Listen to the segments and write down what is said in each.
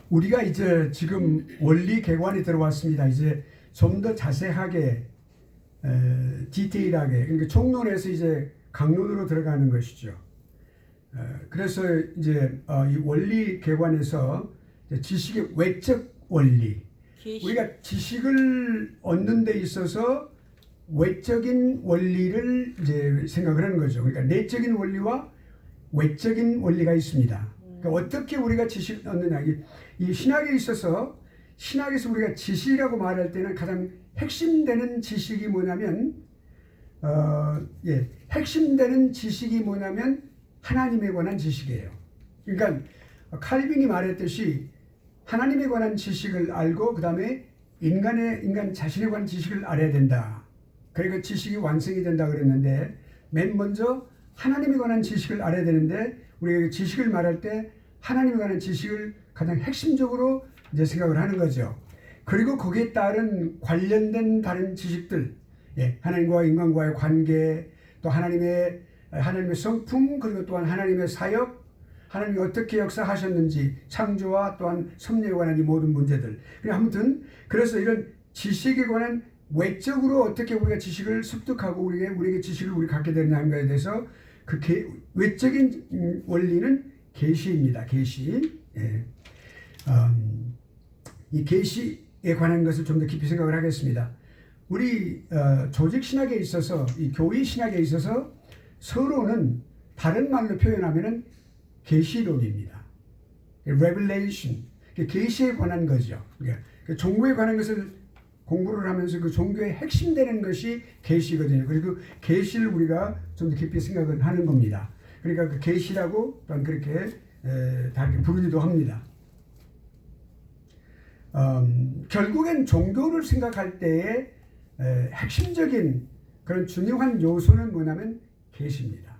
우리가 이제 지금 원리 개관에 들어왔습니다. 이제 좀 더 자세하게 디테일하게 그러니까 총론에서 이제 강론으로 들어가는 것이죠. 그래서 이제 이 원리 개관에서 지식의 외적 원리, 우리가 지식을 얻는 데 있어서 외적인 원리를 이제 생각을 하는 거죠. 그러니까 내적인 원리와 외적인 원리가 있습니다. 그러니까 어떻게 우리가 지식을 얻느냐. 이 신학에 있어서 신학에서 우리가 지식이라고 말할 때는 가장 핵심되는 지식이 뭐냐면 핵심되는 지식이 뭐냐면 하나님에 관한 지식이에요. 그러니까 칼빈이 말했듯이 하나님에 관한 지식을 알고 그 다음에 인간 자신에 관한 지식을 알아야 된다. 그러니까 지식이 완성이 된다 그랬는데 맨 먼저 하나님에 관한 지식을 알아야 되는데 우리가 지식을 말할 때 하나님에 관한 지식을 가장 핵심적으로 이제 생각을 하는 거죠. 그리고 거기에 따른 관련된 다른 지식들, 하나님과 인간과의 관계, 또 하나님의 성품, 그리고 또한 하나님의 사역, 하나님이 어떻게 역사하셨는지, 창조와 또한 섭리에 관한 이 모든 문제들. 아무튼 그래서 이런 지식에 관한 외적으로 어떻게 우리가 지식을 습득하고 우리에게 지식을 우리 갖게 되느냐에 대해서 그 외적인 원리는 계시입니다. 계시. 이 계시에 관한 것을 좀 더 깊이 생각을 하겠습니다. 우리 조직 신학에 있어서 이 교회 신학에 있어서 서로는 다른 말로 표현하면은 계시론입니다. Revelation, 계시에 관한 거죠. 종교에 관한 것을 공부를 하면서 그 종교의 핵심되는 것이 계시거든요. 그리고 그 계시를 우리가 좀 더 깊이 생각을 하는 겁니다. 그러니까 그 계시라고 또한 그렇게 다르게 부르기도 합니다. 결국엔 종교를 생각할 때의 핵심적인 그런 중요한 요소는 뭐냐면 계시입니다.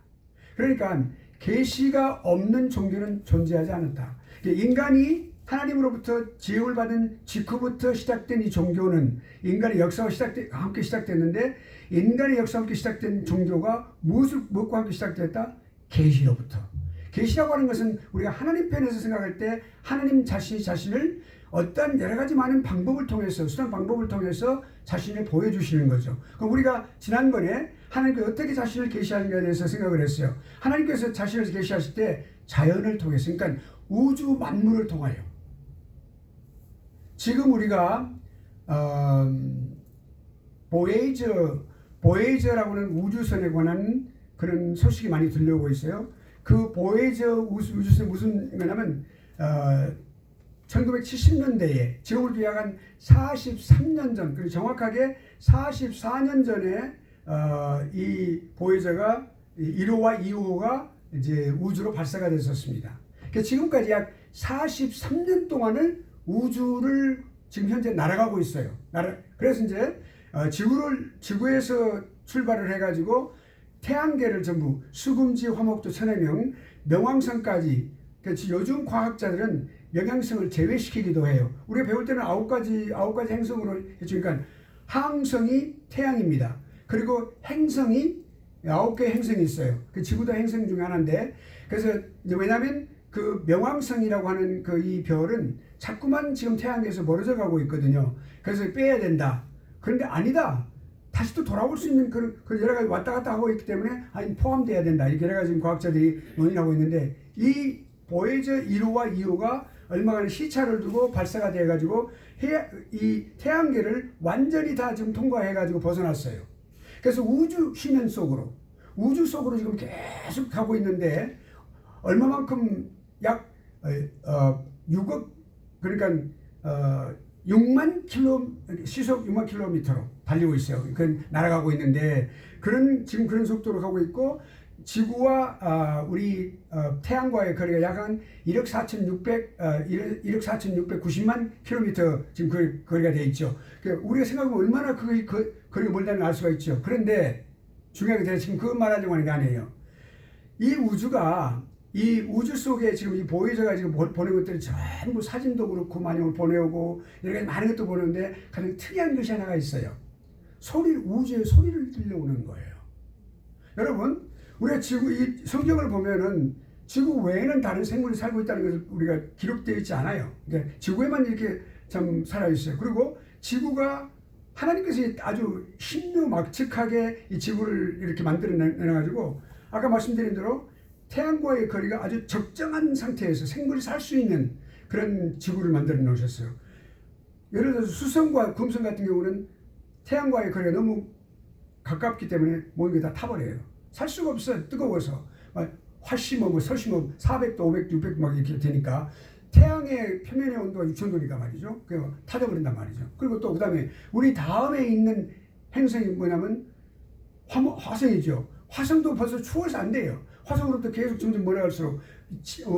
그러니까 계시가 없는 종교는 존재하지 않았다. 인간이 하나님으로부터 지음을 받은 직후부터 시작된 이 종교는 인간의 역사와 함께 시작됐는데 인간의 역사와 함께 시작된 종교가 무엇과 함께 시작됐다? 계시로부터. 계시라고 하는 것은 우리가 하나님 편에서 생각할 때 하나님 자신을 어떤 여러 가지 많은 방법을 통해서 수단 방법을 통해서 자신을 보여주시는 거죠. 그럼 우리가 지난번에 하나님께서 어떻게 자신을 계시하는가에 대해서 생각을 했어요. 하나님께서 자신을 계시하실 때 자연을 통해서 그러니까 우주 만물을 통하여 지금 우리가 보에이저라고 하는 우주선에 관한 그런 소식이 많이 들려오고 있어요. 그 보에이저 우주선이 무슨 거냐면 1970년대에 지금으로 비약한 43년 전, 그리고 정확하게 44년 전에 이 보에이저가 1호와 2호가 이제 우주로 발사가 됐었습니다. 그러니까 지금까지 약 43년 동안을 우주를 지금 현재 날아가고 있어요. 그래서 이제 지구에서 출발을 해가지고 태양계를 전부 수금지, 화목도, 천해명, 명왕성까지. 그러니까 요즘 과학자들은 명왕성을 제외시키기도 해요. 우리가 배울 때는 아홉 가지 행성으로 했죠. 그러니까 항성이 태양입니다. 그리고 행성이 9개의 행성이 있어요. 그 지구도 행성 중에 하나인데, 그래서 이제 왜냐하면 그 명왕성이라고 하는 그 이 별은 자꾸만 지금 태양계에서 멀어져 가고 있거든요. 그래서 빼야 된다. 그런데 아니다. 다시 또 돌아올 수 있는 그런 여러 가지 왔다 갔다 하고 있기 때문에 포함돼야 된다. 이렇게 여러 가지 과학자들이 논의하고 있는데 이 보에이저 1호와 2호가 얼마 전에 시차를 두고 발사가 돼가지고 이 태양계를 완전히 다 지금 통과해가지고 벗어났어요. 그래서 우주 속으로 지금 계속 가고 있는데 얼마만큼 약 6억 그러니까 6만 킬로 시속 6만 킬로미터로 달리고 있어요. 그건 날아가고 있는데 지금 그런 속도로 가고 있고 지구와 우리 태양과의 거리가 약 한 1억 4,690만 킬로미터 지금 거리가 돼 있죠. 그러니까 우리가 생각하면 얼마나 거리가 멀다는 알 수가 있죠. 그런데 중요한 게 지금 그거 말하려고 하는 게 아니에요. 이 우주 속에 지금 이 보이저가 지금 보낸 것들이 전부 사진도 그렇고 많이 보내오고 여러 가지 많은 것도 보내는데 가장 특이한 것이 하나가 있어요. 우주의 소리를 들려오는 거예요. 여러분, 우리가 이 성경을 보면은 지구 외에는 다른 생물이 살고 있다는 것을 우리가 기록되어 있지 않아요. 그러니까 지구에만 이렇게 참 살아있어요. 그리고 지구가 하나님께서 아주 신묘막측하게 이 지구를 이렇게 만들어내가지고 아까 말씀드린 대로 태양과의 거리가 아주 적정한 상태에서 생물이 살 수 있는 그런 지구를 만들어 놓으셨어요. 예를 들어서 수성과 금성 같은 경우는 태양과의 거리가 너무 가깝기 때문에 모든 게 다 타버려요. 살 수가 없어요. 뜨거워서. 화심하고 설심하고 400도, 500도, 600도 막 이렇게 되니까 태양의 표면의 온도가 6000도니까 말이죠. 그래서 타져버린단 말이죠. 그리고 또 그 다음에 우리 다음에 있는 행성이 뭐냐면 화성이죠. 화성도 벌써 추워서 안 돼요. 화성으로부터 계속 점점 멀어갈수록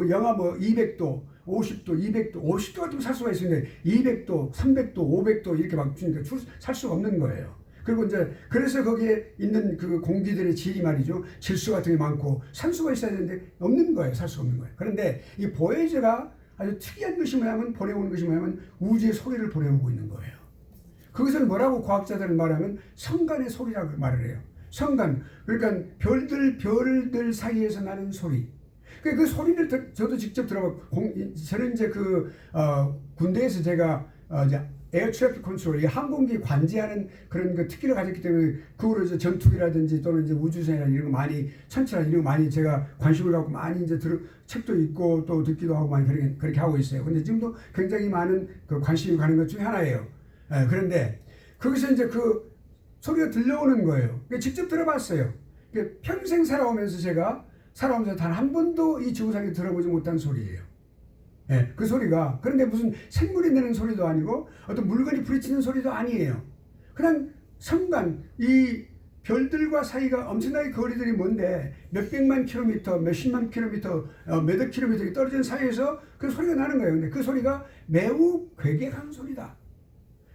영하 200도, 50도, 200도, 50도 같으면 살 수가 있는데 200도, 300도, 500도 이렇게 막 주니까 살 수가 없는 거예요. 그리고 이제 그래서 거기에 있는 그 공기들의 질이 말이죠. 질소 같은 게 많고 산소가 있어야 되는데 없는 거예요. 살 수 없는 거예요. 그런데 이 보이저가 아주 특이한 것이 뭐냐면 보내오는 것이 뭐냐면 우주의 소리를 보내오고 있는 거예요. 그것을 뭐라고 과학자들은 말하면 성간의 소리라고 말을 해요. 성간. 그러니까 별들 사이에서 나는 소리. 그 소리를 저도 직접 들어봤고, 저는 이제 군대에서 제가 이제 에어 트래픽 컨트롤, 이 항공기 관제하는 그런 그 특기를 가졌기 때문에 그거로 이제 전투기라든지 또는 이제 우주선이나 이런 거 많이 천체나 이런 거 많이 제가 관심을 갖고 많이 이제 책도 읽고 또 듣기도 하고 많이 그렇게 하고 있어요. 근데 지금도 굉장히 많은 그 관심이 가는 것 중에 하나예요. 그런데 거기서 이제 그 소리가 들려오는 거예요. 직접 들어봤어요. 평생 살아오면서 단 한 번도 이 지구상에 들어보지 못한 소리예요. 그 소리가 그런데 무슨 생물이 내는 소리도 아니고 어떤 물건이 부딪히는 소리도 아니에요. 그냥 성간, 이 별들과 사이가 엄청나게 거리들이 먼데 몇백만 킬로미터, 몇십만 킬로미터, 몇억 킬로미터 떨어진 사이에서 그 소리가 나는 거예요. 근데 그 소리가 매우 괴격한 소리다.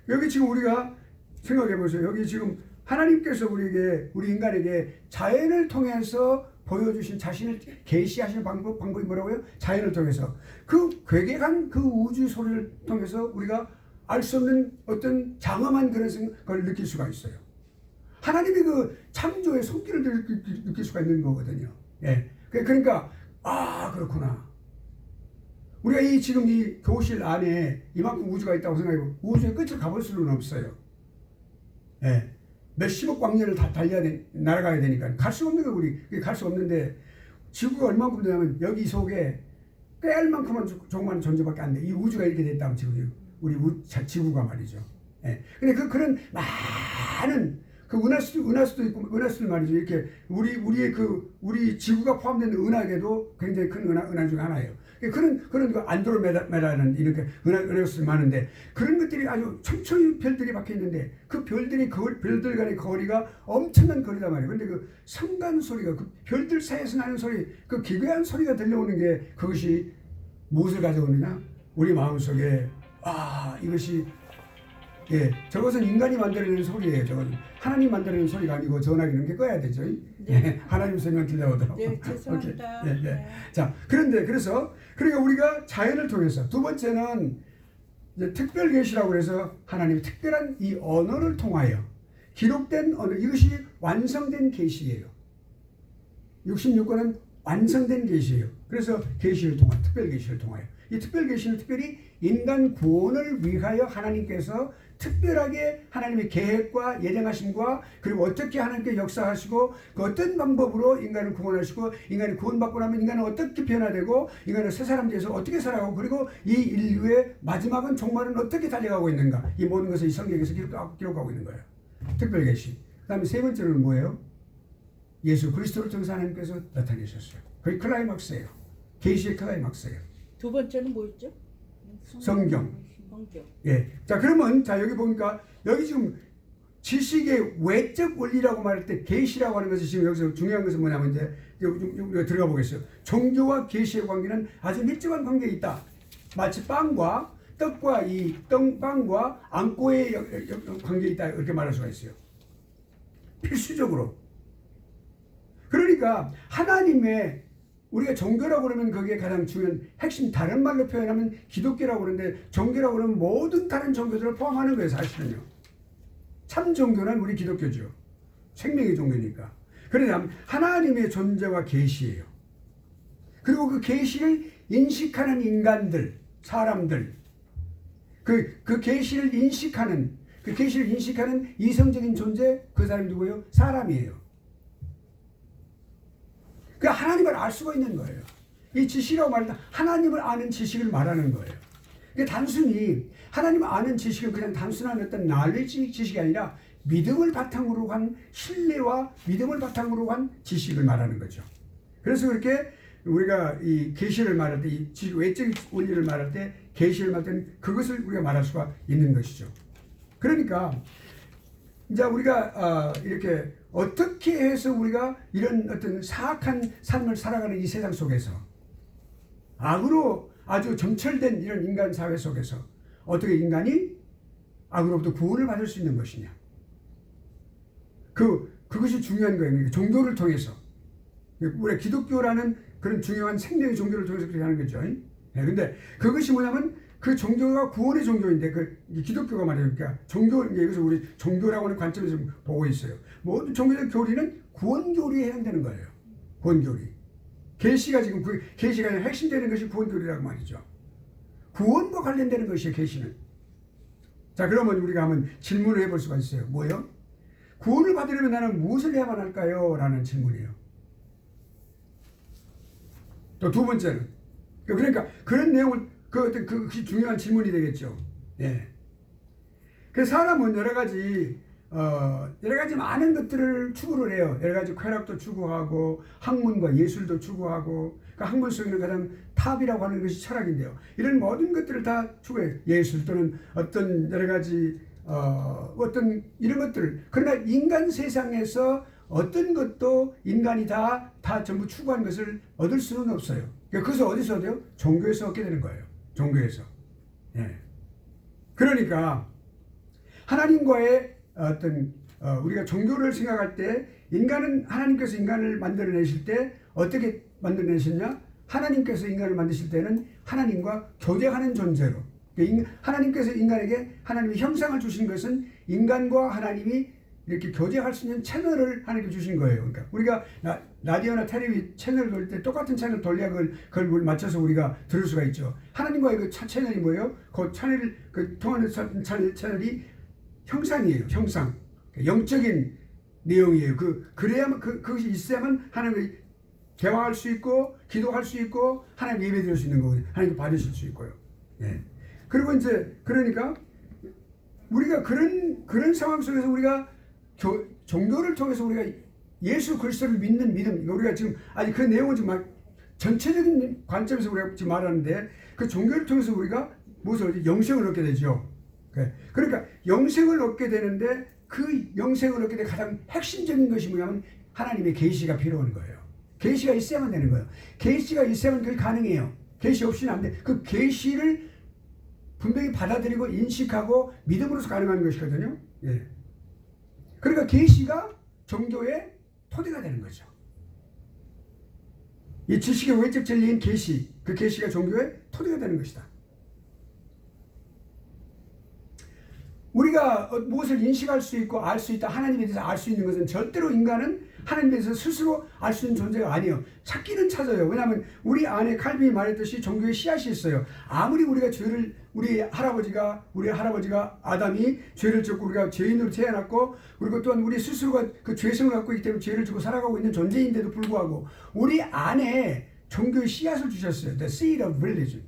여기 지금 우리가 생각해 보세요. 여기 지금 하나님께서 우리 인간에게 자연을 통해서 보여주신 자신을 계시하시는 방법이 뭐라고요? 자연을 통해서. 그 괴격한 그 우주 소리를 통해서 우리가 알 수 없는 어떤 장엄한 그런 걸 느낄 수가 있어요. 하나님의 그 창조의 손길을 느낄 수가 있는 거거든요. 그러니까 그렇구나. 우리가 지금 이 교실 안에 이만큼 우주가 있다고 생각해보고 우주의 끝을 가볼 수는 없어요. 몇십억 광년을 다 날아가야 되니까 갈 수 없는 거 갈 수 없는데 지구가 얼마만큼 되냐면 여기 속에 꾀할 만큼만 조그만 존재밖에 안 돼. 이 우주가 이렇게 됐다면 우리 지구가 말이죠. 근데 그런 많은 은하수도 있고 은하수들 말이죠. 이렇게 우리 지구가 포함된 은하계도 굉장히 큰 은하 중 하나예요. 그런 그 안드로메다라는 이렇게 은하수들이 많은데 그런 것들이 아주 천천히 별들이 박혀 있는데 그 별들 간의 거리가 엄청난 거리단 말이에요. 근데 그 성간 소리가 그 별들 사이에서 나는 소리, 그 기괴한 소리가 들려오는 게 그것이 무엇을 가져오느냐? 우리 마음속에 이것이 저것은 인간이 만들어내는 소리예요. 저것은 하나님 만들어내는 소리가 아니고 전화기는 게 꺼야 되죠. 하나님 설명 들려오도록. 죄송합니다. 자, 그래서 그러니까 우리가 자연을 통해서 두 번째는 이제 특별 계시라고 해서 하나님의 특별한 이 언어를 통하여 기록된 언어, 이것이 완성된 계시예요. 66권은 완성된 계시예요. 그래서 계시를 통한 특별 계시를 통하여 이 특별 계시는 특별히 인간 구원을 위하여 하나님께서 특별하게 하나님의 계획과 예정하심과 그리고 어떻게 하나님께 역사하시고 그 어떤 방법으로 인간을 구원하시고 인간이 구원받고 나면 인간은 어떻게 변화되고 인간은 새 사람 돼서 어떻게 살아가고 그리고 이 인류의 마지막은 종말은 어떻게 달려가고 있는가 이 모든 것을 이 성경에서 기록하고 있는 거예요. 특별 계시. 그 다음에 세 번째로는 뭐예요? 예수 그리스도를 통해서 하나님께서 나타내셨어요. 그게 클라이막스예요. 계시의 클라이막스예요. 두 번째는 뭐였죠? 성경. 자 그러면 여기 보니까 여기 지금 지식의 외적 원리라고 말할 때 계시라고 하는 것이 지금 여기서 중요한 것은 뭐냐면 이제 우리가 들어가 보겠어요. 종교와 계시의 관계는 아주 밀접한 관계에 있다. 마치 빵과 빵과 안고의 관계에 있다 이렇게 말할 수가 있어요. 필수적으로. 그러니까 하나님의 우리가 종교라고 그러면 그게 가장 중요한 핵심, 다른 말로 표현하면 기독교라고 그러는데 종교라고 그러면 모든 다른 종교들을 포함하는 거예요. 사실은요. 참 종교는 우리 기독교죠. 생명의 종교니까. 그러나 하나님의 존재와 계시예요. 그리고 그 계시를 인식하는 인간들, 사람들, 그 계시를 인식하는 이성적인 존재, 그 사람이 누구예요? 사람이에요. 그 하나님을 알 수가 있는 거예요. 이 지식이라고 말할 때 하나님을 아는 지식을 말하는 거예요. 그게 단순히 하나님을 아는 지식은 그냥 단순한 어떤 knowledge 지식이 아니라 믿음을 바탕으로 한 신뢰와 믿음을 바탕으로 한 지식을 말하는 거죠. 그래서 그렇게 우리가 이 계시를 말할 때, 이 외적 원리를 말할 때, 계시를 말할 때는 그것을 우리가 말할 수가 있는 것이죠. 그러니까 이제 우리가 이렇게 어떻게 해서 우리가 이런 어떤 사악한 삶을 살아가는 이 세상 속에서, 악으로 아주 점철된 이런 인간 사회 속에서 어떻게 인간이 악으로부터 구원을 받을 수 있는 것이냐. 그것이 중요한 거예요. 종교를 통해서. 우리가 기독교라는 그런 중요한 생명의 종교를 통해서 그렇게 하는 거죠. 근데 그것이 뭐냐면 그 종교가 구원의 종교인데, 기독교가 말이에요. 그러니까 이것을 우리 종교라고 하는 관점에서 보고 있어요. 모든 종교적 교리는 구원 교리에 해당되는 거예요. 구원 교리. 계시가 지금 계시가 핵심되는 것이 구원 교리라고 말이죠. 구원과 관련되는 것이에요, 계시는. 자, 그러면 우리가 한번 질문을 해볼 수가 있어요. 뭐요? 구원을 받으려면 나는 무엇을 해야만 할까요? 라는 질문이에요. 또 두 번째는, 그러니까 그런 내용을, 그것이 중요한 질문이 되겠죠. 예. 그 사람은 여러 가지 많은 것들을 추구를 해요. 여러 가지 쾌락도 추구하고, 학문과 예술도 추구하고, 그 학문 속에는 가장 탑이라고 하는 것이 철학인데요. 이런 모든 것들을 다 추구해요. 예술 또는 어떤 여러 가지, 어떤 이런 것들. 그러나 인간 세상에서 어떤 것도 인간이 다 전부 추구한 것을 얻을 수는 없어요. 그것을 어디서 얻어요? 종교에서 얻게 되는 거예요. 종교에서. 예. 그러니까 하나님과의 어떤 우리가 종교를 생각할 때, 인간은 하나님께서 인간을 만들어내실 때 어떻게 만들어내셨냐? 하나님께서 인간을 만드실 때는 하나님과 교제하는 존재로, 하나님께서 인간에게 하나님의 형상을 주신 것은 인간과 하나님이 이렇게 교제할 수 있는 채널을 하나님께 주신 거예요. 그러니까 우리가 라디오나 텔레비 채널을 돌릴 때 똑같은 채널 돌려야 그걸 맞춰서 우리가 들을 수가 있죠. 하나님과의 그 채널이 뭐예요? 그 채널, 통하는 채널이 형상이에요. 형상. 영적인 내용이에요. 그래야만, 그것이 있어야만 하나님을 대화할 수 있고, 기도할 수 있고, 하나님 예배 드릴 수 있는 거거든요. 하나님께 받으실 수 있고요. 예. 그리고 이제, 그러니까, 우리가 그런 상황 속에서 우리가 종교를 통해서 우리가 예수 그리스도를 믿는 믿음, 우리가 지금 아직 그 내용은 지금 전체적인 관점에서 우리가 지금 말하는데, 그 종교를 통해서 우리가 무엇을 얻지? 영생을 얻게 되죠. 그러니까 영생을 얻게 되는데, 그 영생을 얻게 된 가장 핵심적인 것이 뭐냐면 하나님의 계시가 필요한 거예요. 계시가 있어야만 되는 거예요. 계시가 있어야만 그게 가능해요. 계시 없이는 안 돼. 그 계시를 분명히 받아들이고 인식하고 믿음으로서 가능한 것이거든요. 예. 그러니까 계시가 종교의 토대가 되는 거죠. 이 지식의 외적 진리인 계시, 그 계시가 종교의 토대가 되는 것이다. 우리가 무엇을 인식할 수 있고 알 수 있다, 하나님에 대해서 알 수 있는 것은 절대로 인간은 하나님에 대해서 스스로 알 수 있는 존재가 아니에요. 찾기는 찾아요. 왜냐하면 우리 안에 칼빈이 말했듯이 종교의 씨앗이 있어요. 아무리 우리가 우리 할아버지가 아담이 죄를 짓고 우리가 죄인으로 태어났고, 그리고 또한 우리 스스로가 그 죄성을 갖고 있기 때문에 죄를 짓고 살아가고 있는 존재인데도 불구하고 우리 안에 종교의 씨앗을 주셨어요. The seed of religion.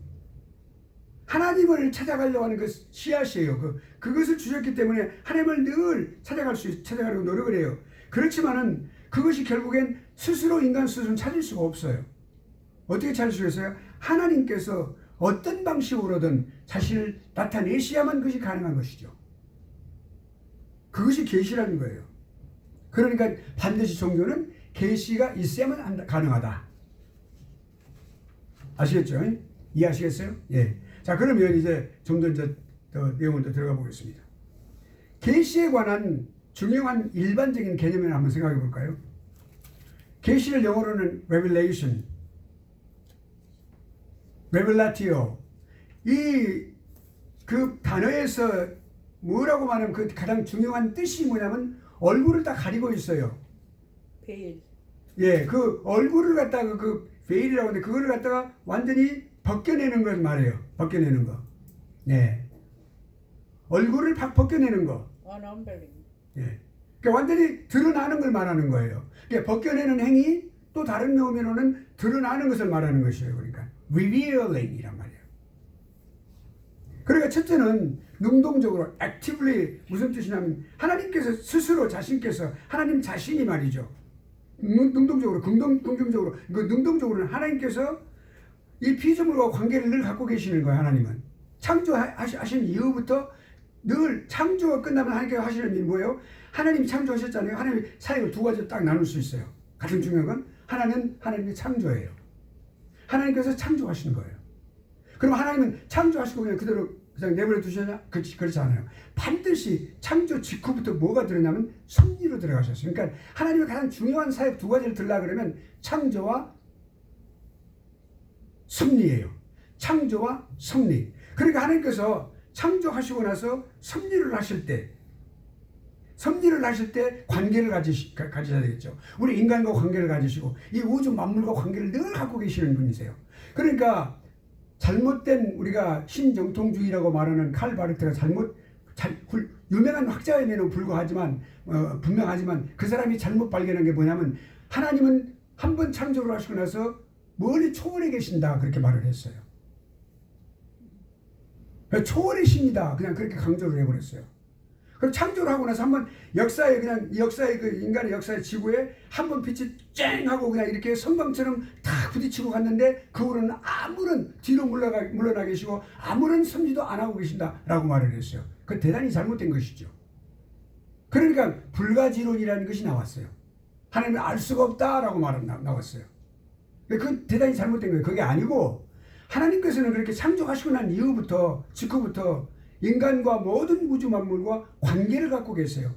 하나님을 찾아가려고 하는 그 씨앗이에요. 그것을 주셨기 때문에 하나님을 늘 찾아가려고 노력을 해요. 그렇지만은 그것이 결국엔 인간 스스로는 찾을 수가 없어요. 어떻게 찾을 수가 있어요? 하나님께서 어떤 방식으로든 자신을 나타내셔야만 그것이 가능한 것이죠. 그것이 계시라는 거예요. 그러니까 반드시 종교는 계시가 있어야만 가능하다. 아시겠죠? 이해하시겠어요? 예. 자, 그러면 이제 좀 더 내용을 더 들어가 보겠습니다. 계시에 관한 중요한 일반적인 개념을 한번 생각해 볼까요? 계시를 영어로는 revelation, revelatio. 그 단어에서 뭐라고 말하면 그 가장 중요한 뜻이 뭐냐면 얼굴을 다 가리고 있어요. 베일. 예, 그 얼굴을 갖다가 그 fail이라고 하는데 그거를 갖다가 완전히 벗겨내는 걸 말해요. 벗겨내는 거. 네. 얼굴을 벗겨내는 거. unveiling. 예. 그러니까 완전히 드러나는 걸 말하는 거예요. 그러니까 벗겨내는 행위 또 다른 면으로는 드러나는 것을 말하는 것이에요. 그러니까 revealing이란 말이에요. 그러니까 첫째는 능동적으로 actively 무슨 뜻이냐면 하나님께서 스스로 자신께서 하나님 자신이 말이죠. 능동적으로 긍정적으로 그 능동적으로는 하나님께서 이 피조물과 관계를 늘 갖고 계시는 거예요. 하나님은 창조하신 이후부터 늘 창조가 끝나면 하나님께서 하시는 일이 뭐예요? 하나님이 창조하셨잖아요. 하나님이 사역을 두 가지로 딱 나눌 수 있어요. 가장 중요한 건 하나는 하나님의 창조예요. 하나님께서 창조하신 거예요. 그럼 하나님은 창조하시고 그냥 그대로 그냥 내버려 두셨냐? 그렇지 않아요. 반드시 창조 직후부터 뭐가 들었냐면 섭리로 들어가셨어요. 그러니까 하나님의 가장 중요한 사역 두 가지를 들라 그러면 창조와 섭리예요. 창조와 섭리. 그러니까 하나님께서 창조하시고 나서 섭리를 하실 때 관계를 가지셔야 되겠죠. 우리 인간과 관계를 가지시고 이 우주 만물과 관계를 늘 갖고 계시는 분이세요. 그러니까 잘못된 우리가 신정통주의라고 말하는 칼 바르트가 유명한 학자임에도 불구하지만 분명하지만 그 사람이 잘못 발견한 게 뭐냐면 하나님은 한 번 창조를 하시고 나서 멀리 초월해 계신다 그렇게 말을 했어요. 초월이십니다. 그냥 그렇게 강조를 해버렸어요. 그럼 창조를 하고 나서 한번 역사에 그 인간의 역사의 지구에 한번 빛이 쨍 하고 그냥 이렇게 선방처럼 탁 부딪히고 갔는데 그 후로는 아무런 뒤로 물러나 계시고 아무런 섭리도 안 하고 계신다라고 말을 했어요. 그 대단히 잘못된 것이죠. 그러니까 불가지론이라는 것이 나왔어요. 하나님을 알 수가 없다라고 나왔어요. 그 대단히 잘못된 거예요. 그게 아니고 하나님께서는 그렇게 창조하시고 난 직후부터 인간과 모든 우주 만물과 관계를 갖고 계세요.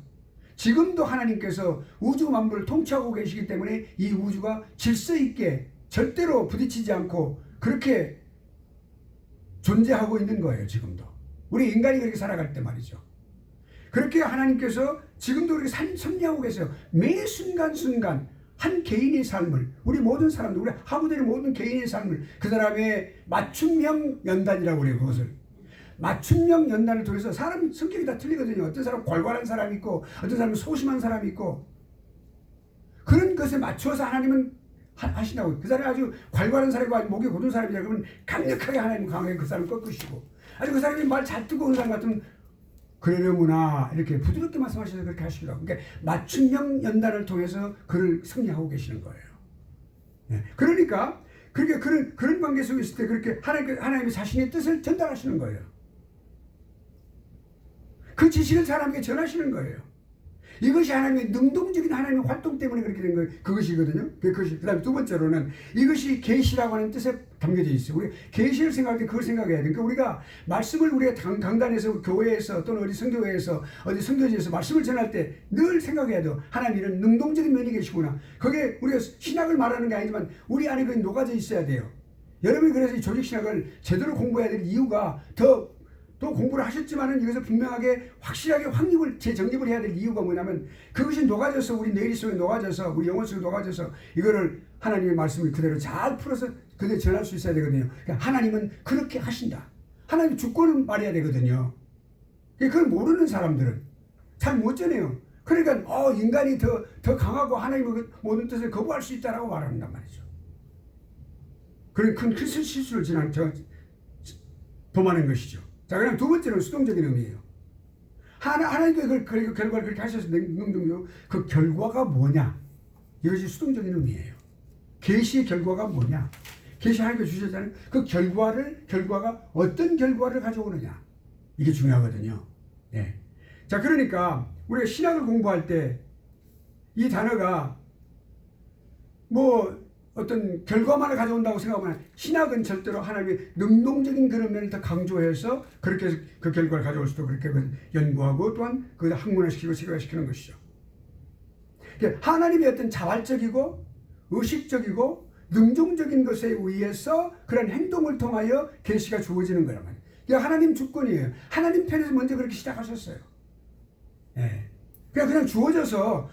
지금도 하나님께서 우주 만물을 통치하고 계시기 때문에 이 우주가 질서 있게 절대로 부딪히지 않고 그렇게 존재하고 있는 거예요. 지금도. 우리 인간이 그렇게 살아갈 때 말이죠. 그렇게 하나님께서 지금도 그렇게 섭리하고 계세요. 매 순간순간 한 개인의 삶을 우리 모든 사람들 우리 하부들의 모든 개인의 삶을 그 사람의 맞춤형 연단이라고 그래요. 그것을. 맞춤형 연단을 통해서 사람 성격이 다 틀리거든요. 어떤 사람은 괄괄한 사람이 있고 어떤 사람은 소심한 사람이 있고 그런 것에 맞춰서 하나님은 하신다고. 그 사람이 아주 괄괄한 사람이고 아주 목이 고든 사람이라 그러면 강력하게 하나님은 강하게 그 사람을 꺾으시고 아주 그 사람이 말 잘 듣고 오는 사람 같으면 그러려무나 이렇게 부드럽게 말씀하셔서 그렇게 하시더라고요. 그러니까 맞춤형 연단을 통해서 그를 승리하고 계시는 거예요. 네. 그러니까 그런 관계 속에 있을 때 그렇게 하나님의 자신의 뜻을 전달하시는 거예요. 그 지식을 사람에게 전하시는 거예요. 이것이 하나님의 능동적인 하나님의 활동 때문에 그렇게 된 거예요. 그것이거든요. 그 다음에 두 번째로는 이것이 계시라고 하는 뜻에 담겨져 있어요. 우리 계시를 생각할 때 그걸 생각해야 돼요. 그러니까 우리가 말씀을 우리가 강단에서 교회에서 또는 어디 선교회에서 어디 선교지에서 말씀을 전할 때 늘 생각해야 돼요. 하나님은 능동적인 면이 계시구나. 그게 우리가 신학을 말하는 게 아니지만 우리 안에 그게 녹아져 있어야 돼요. 여러분이 그래서 이 조직신학을 제대로 공부해야 될 이유가 또 공부를 하셨지만은 이것을 분명하게 확실하게 재정립을 해야 될 이유가 뭐냐면 그것이 녹아져서 우리 뇌리 속에 녹아져서 우리 영혼 속에 녹아져서 이거를 하나님의 말씀을 그대로 잘 풀어서 그대로 전할 수 있어야 되거든요. 그러니까 하나님은 그렇게 하신다. 하나님 주권을 말해야 되거든요. 그걸 모르는 사람들은 잘 못 전해요. 그러니까 인간이 더 강하고 하나님의 모든 뜻을 거부할 수 있다라고 말한단 말이죠. 그런 큰 실수를 범하는 것이죠. 자, 그럼 두 번째는 수동적인 의미예요. 하나님께서 그 결과를 그렇게 하셔서 능동적으로 그 결과가 뭐냐? 이것이 수동적인 의미예요. 계시의 결과가 뭐냐? 계시 하나님께서 주셨잖아요. 그 결과가 어떤 결과를 가져오느냐? 이게 중요하거든요. 네. 자, 그러니까 우리가 신학을 공부할 때 이 단어가 어떤 결과만을 가져온다고 생각하면 신학은 절대로 하나님의 능동적인 그런 면을 더 강조해서 그렇게 그 결과를 가져올 수도 그렇게 연구하고 또한 그걸 학문화시키고 세계화시키는 것이죠. 그러니까 하나님의 어떤 자발적이고 의식적이고 능동적인 것에 의해서 그런 행동을 통하여 계시가 주어지는 거란 말이에요. 이게 하나님 주권이에요. 하나님 편에서 먼저 그렇게 시작하셨어요. 예. 그냥 주어져서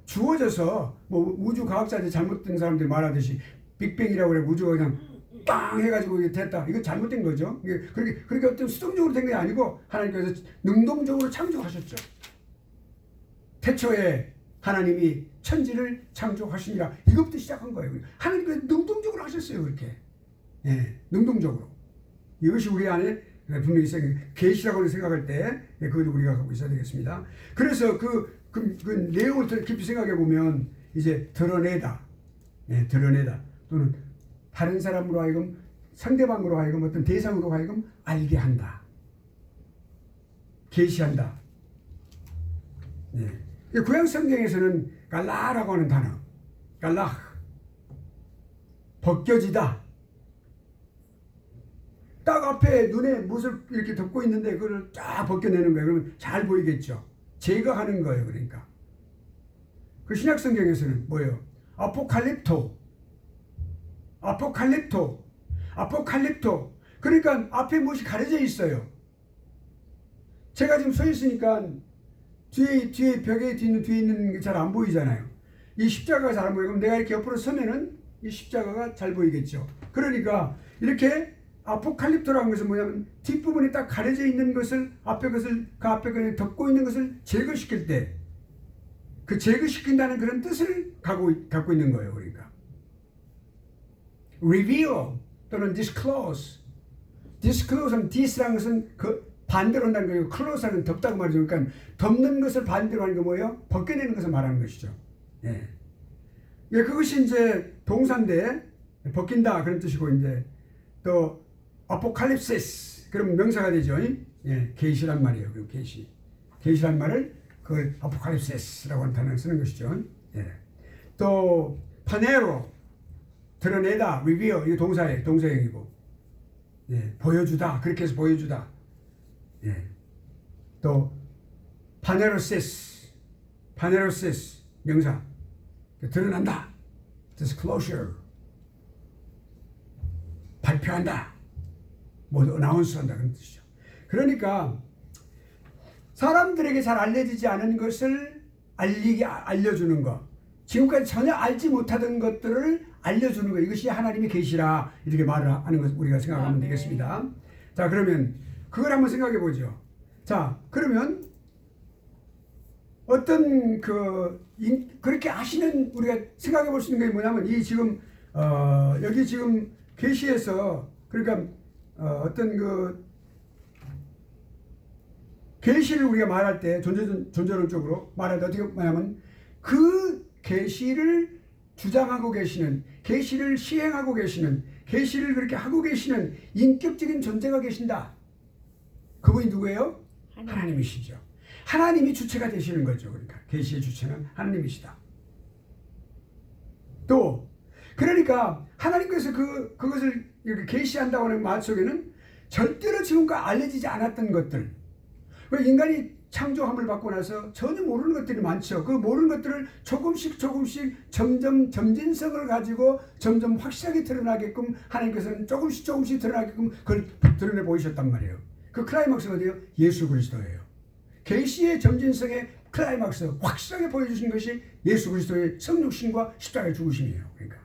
주어져서 우주 과학자들 잘못된 사람들이 말하듯이 빅뱅이라고 그래. 우주가 그냥 빵 해가지고 이게 됐다. 이거 잘못된 거죠. 이게 그렇게 어떤 수동적으로 된 게 아니고 하나님께서 능동적으로 창조하셨죠. 태초에 하나님이 천지를 창조하시니라. 이것부터 시작한 거예요. 하나님께서 능동적으로 하셨어요. 그렇게. 예, 능동적으로. 이것이 우리 안에 분명히 계시라고 생각할 때 그걸 우리가 갖고 있어야 되겠습니다. 그래서 그 내용을 더 깊이 생각해 보면 이제 드러내다, 드러내다 또는 다른 사람으로 하여금 상대방으로 하여금 어떤 대상으로 하여금 알게 한다, 계시한다. 구약 성경에서는 갈라라고 하는 단어, 갈라, 벗겨지다. 딱 앞에 눈에 무엇을 이렇게 덮고 있는데 그걸 쫙 벗겨내는 거예요. 그러면 잘 보이겠죠. 제거하는 거예요. 그러니까 그 신약 성경에서는 뭐예요? 아포칼립토. 그러니까 앞에 무엇이 가려져 있어요. 제가 지금 서 있으니까 뒤에 벽에 뒤에 있는 게 잘 안 보이잖아요. 이 십자가가 잘 안 보이고 내가 이렇게 옆으로 서면은 이 십자가가 잘 보이겠죠. 그러니까 이렇게 아포칼립토라는 것은 뭐냐면 뒷부분이 딱 가려져 있는 것을 그 앞에 그냥 덮고 있는 것을 제거시킬 때 그 제거시킨다는 그런 뜻을 갖고 있는 거예요. 그러니까 reveal 또는 disclose. disclose는 this라는 것은 그 반대로 한다는 거예요. close는 덮다고 말이죠. 그러니까 덮는 것을 반대로 하는 게 뭐예요? 벗겨내는 것을 말하는 것이죠. 예, 그것이 이제 동사인데 벗긴다 그런 뜻이고 이제 또 아포칼립시스 그러면 명사가 되죠. 계시란 말이에요. 그 계시란 말을 그걸 아포칼립시스라고 하는 단어를 쓰는 것이죠. 또 파네로 드러내다, 리비어 이게 동사형이고, 보여주다 그렇게 해서 보여주다. 또 파네로시스 명사 드러난다, disclosure 발표한다, 뭐 어나운스한다 그런 뜻이죠. 그러니까 사람들에게 잘 알려지지 않은 것을 알려주는 것, 지금까지 전혀 알지 못하던 것들을 알려주는 것, 이것이 하나님의 계시라 이렇게 말을 하는 것 우리가 생각하면 되겠습니다. 자, 그러면 그걸 한번 생각해 보죠. 자, 그러면 어떤 그렇게 하시는 우리가 생각해 볼 수 있는 게 뭐냐면 이 지금 여기 지금 계시에서 그러니까 어떤 계시를 우리가 말할 때 존재론적으로 말할 때 어떻게 말하면 그 계시를 주장하고 계시는, 계시를 시행하고 계시는, 계시를 그렇게 하고 계시는 인격적인 존재가 계신다. 그분이 누구예요? 하나님이시죠. 하나님이 주체가 되시는 거죠. 그러니까 계시의 주체는 하나님이시다. 또 그러니까 하나님께서 그것을 이렇게 계시한다고 하는 말 속에는 절대로 지금까지 알려지지 않았던 것들, 인간이 창조함을 받고 나서 전혀 모르는 것들이 많죠. 그 모르는 것들을 조금씩 점점 점진성을 가지고 점점 확실하게 드러나게끔 하나님께서는 조금씩 드러나게끔 그걸 드러내 보이셨단 말이에요. 그 클라이막스가 어디요? 예수 그리스도예요. 계시의 점진성의 클라이막스 확실하게 보여주신 것이 예수 그리스도의 성육신과 십자가의 죽으심이에요. 그러니까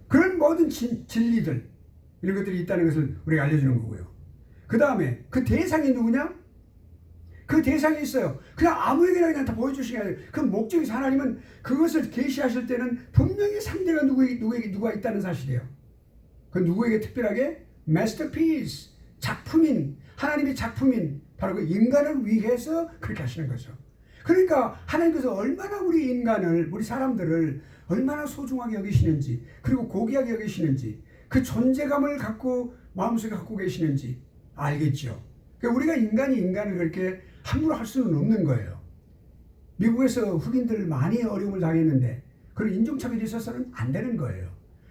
그런 모든 진리들 이런 것들이 있다는 것을 우리가 알려주는 거고요. 그 다음에 그 대상이 누구냐? 그 대상이 있어요. 그냥 아무에게나 그냥 다 보여주시는 게 아니에요. 그 목적이 하나님은 그것을 계시하실 때는 분명히 상대가 누가 있다는 사실이에요. 그 누구에게 특별하게 마스터피스, 작품인, 하나님의 작품인 바로 그 인간을 위해서 그렇게 하시는 거죠. 그러니까 하나님께서 얼마나 우리 인간을, 우리 사람들을 얼마나 소중하게 여기시는지, 그리고 고귀하게 여기시는지, 그 존재감을 마음속에 갖고 계시는지 알겠죠. 그러니까 우리가 인간이 인간을 그렇게 함부로 할 수는 없는 거예요. 미국에서 흑인들 많이 어려움을 당했는데 그런 인종차별이 있어서는 안 되는 거예요.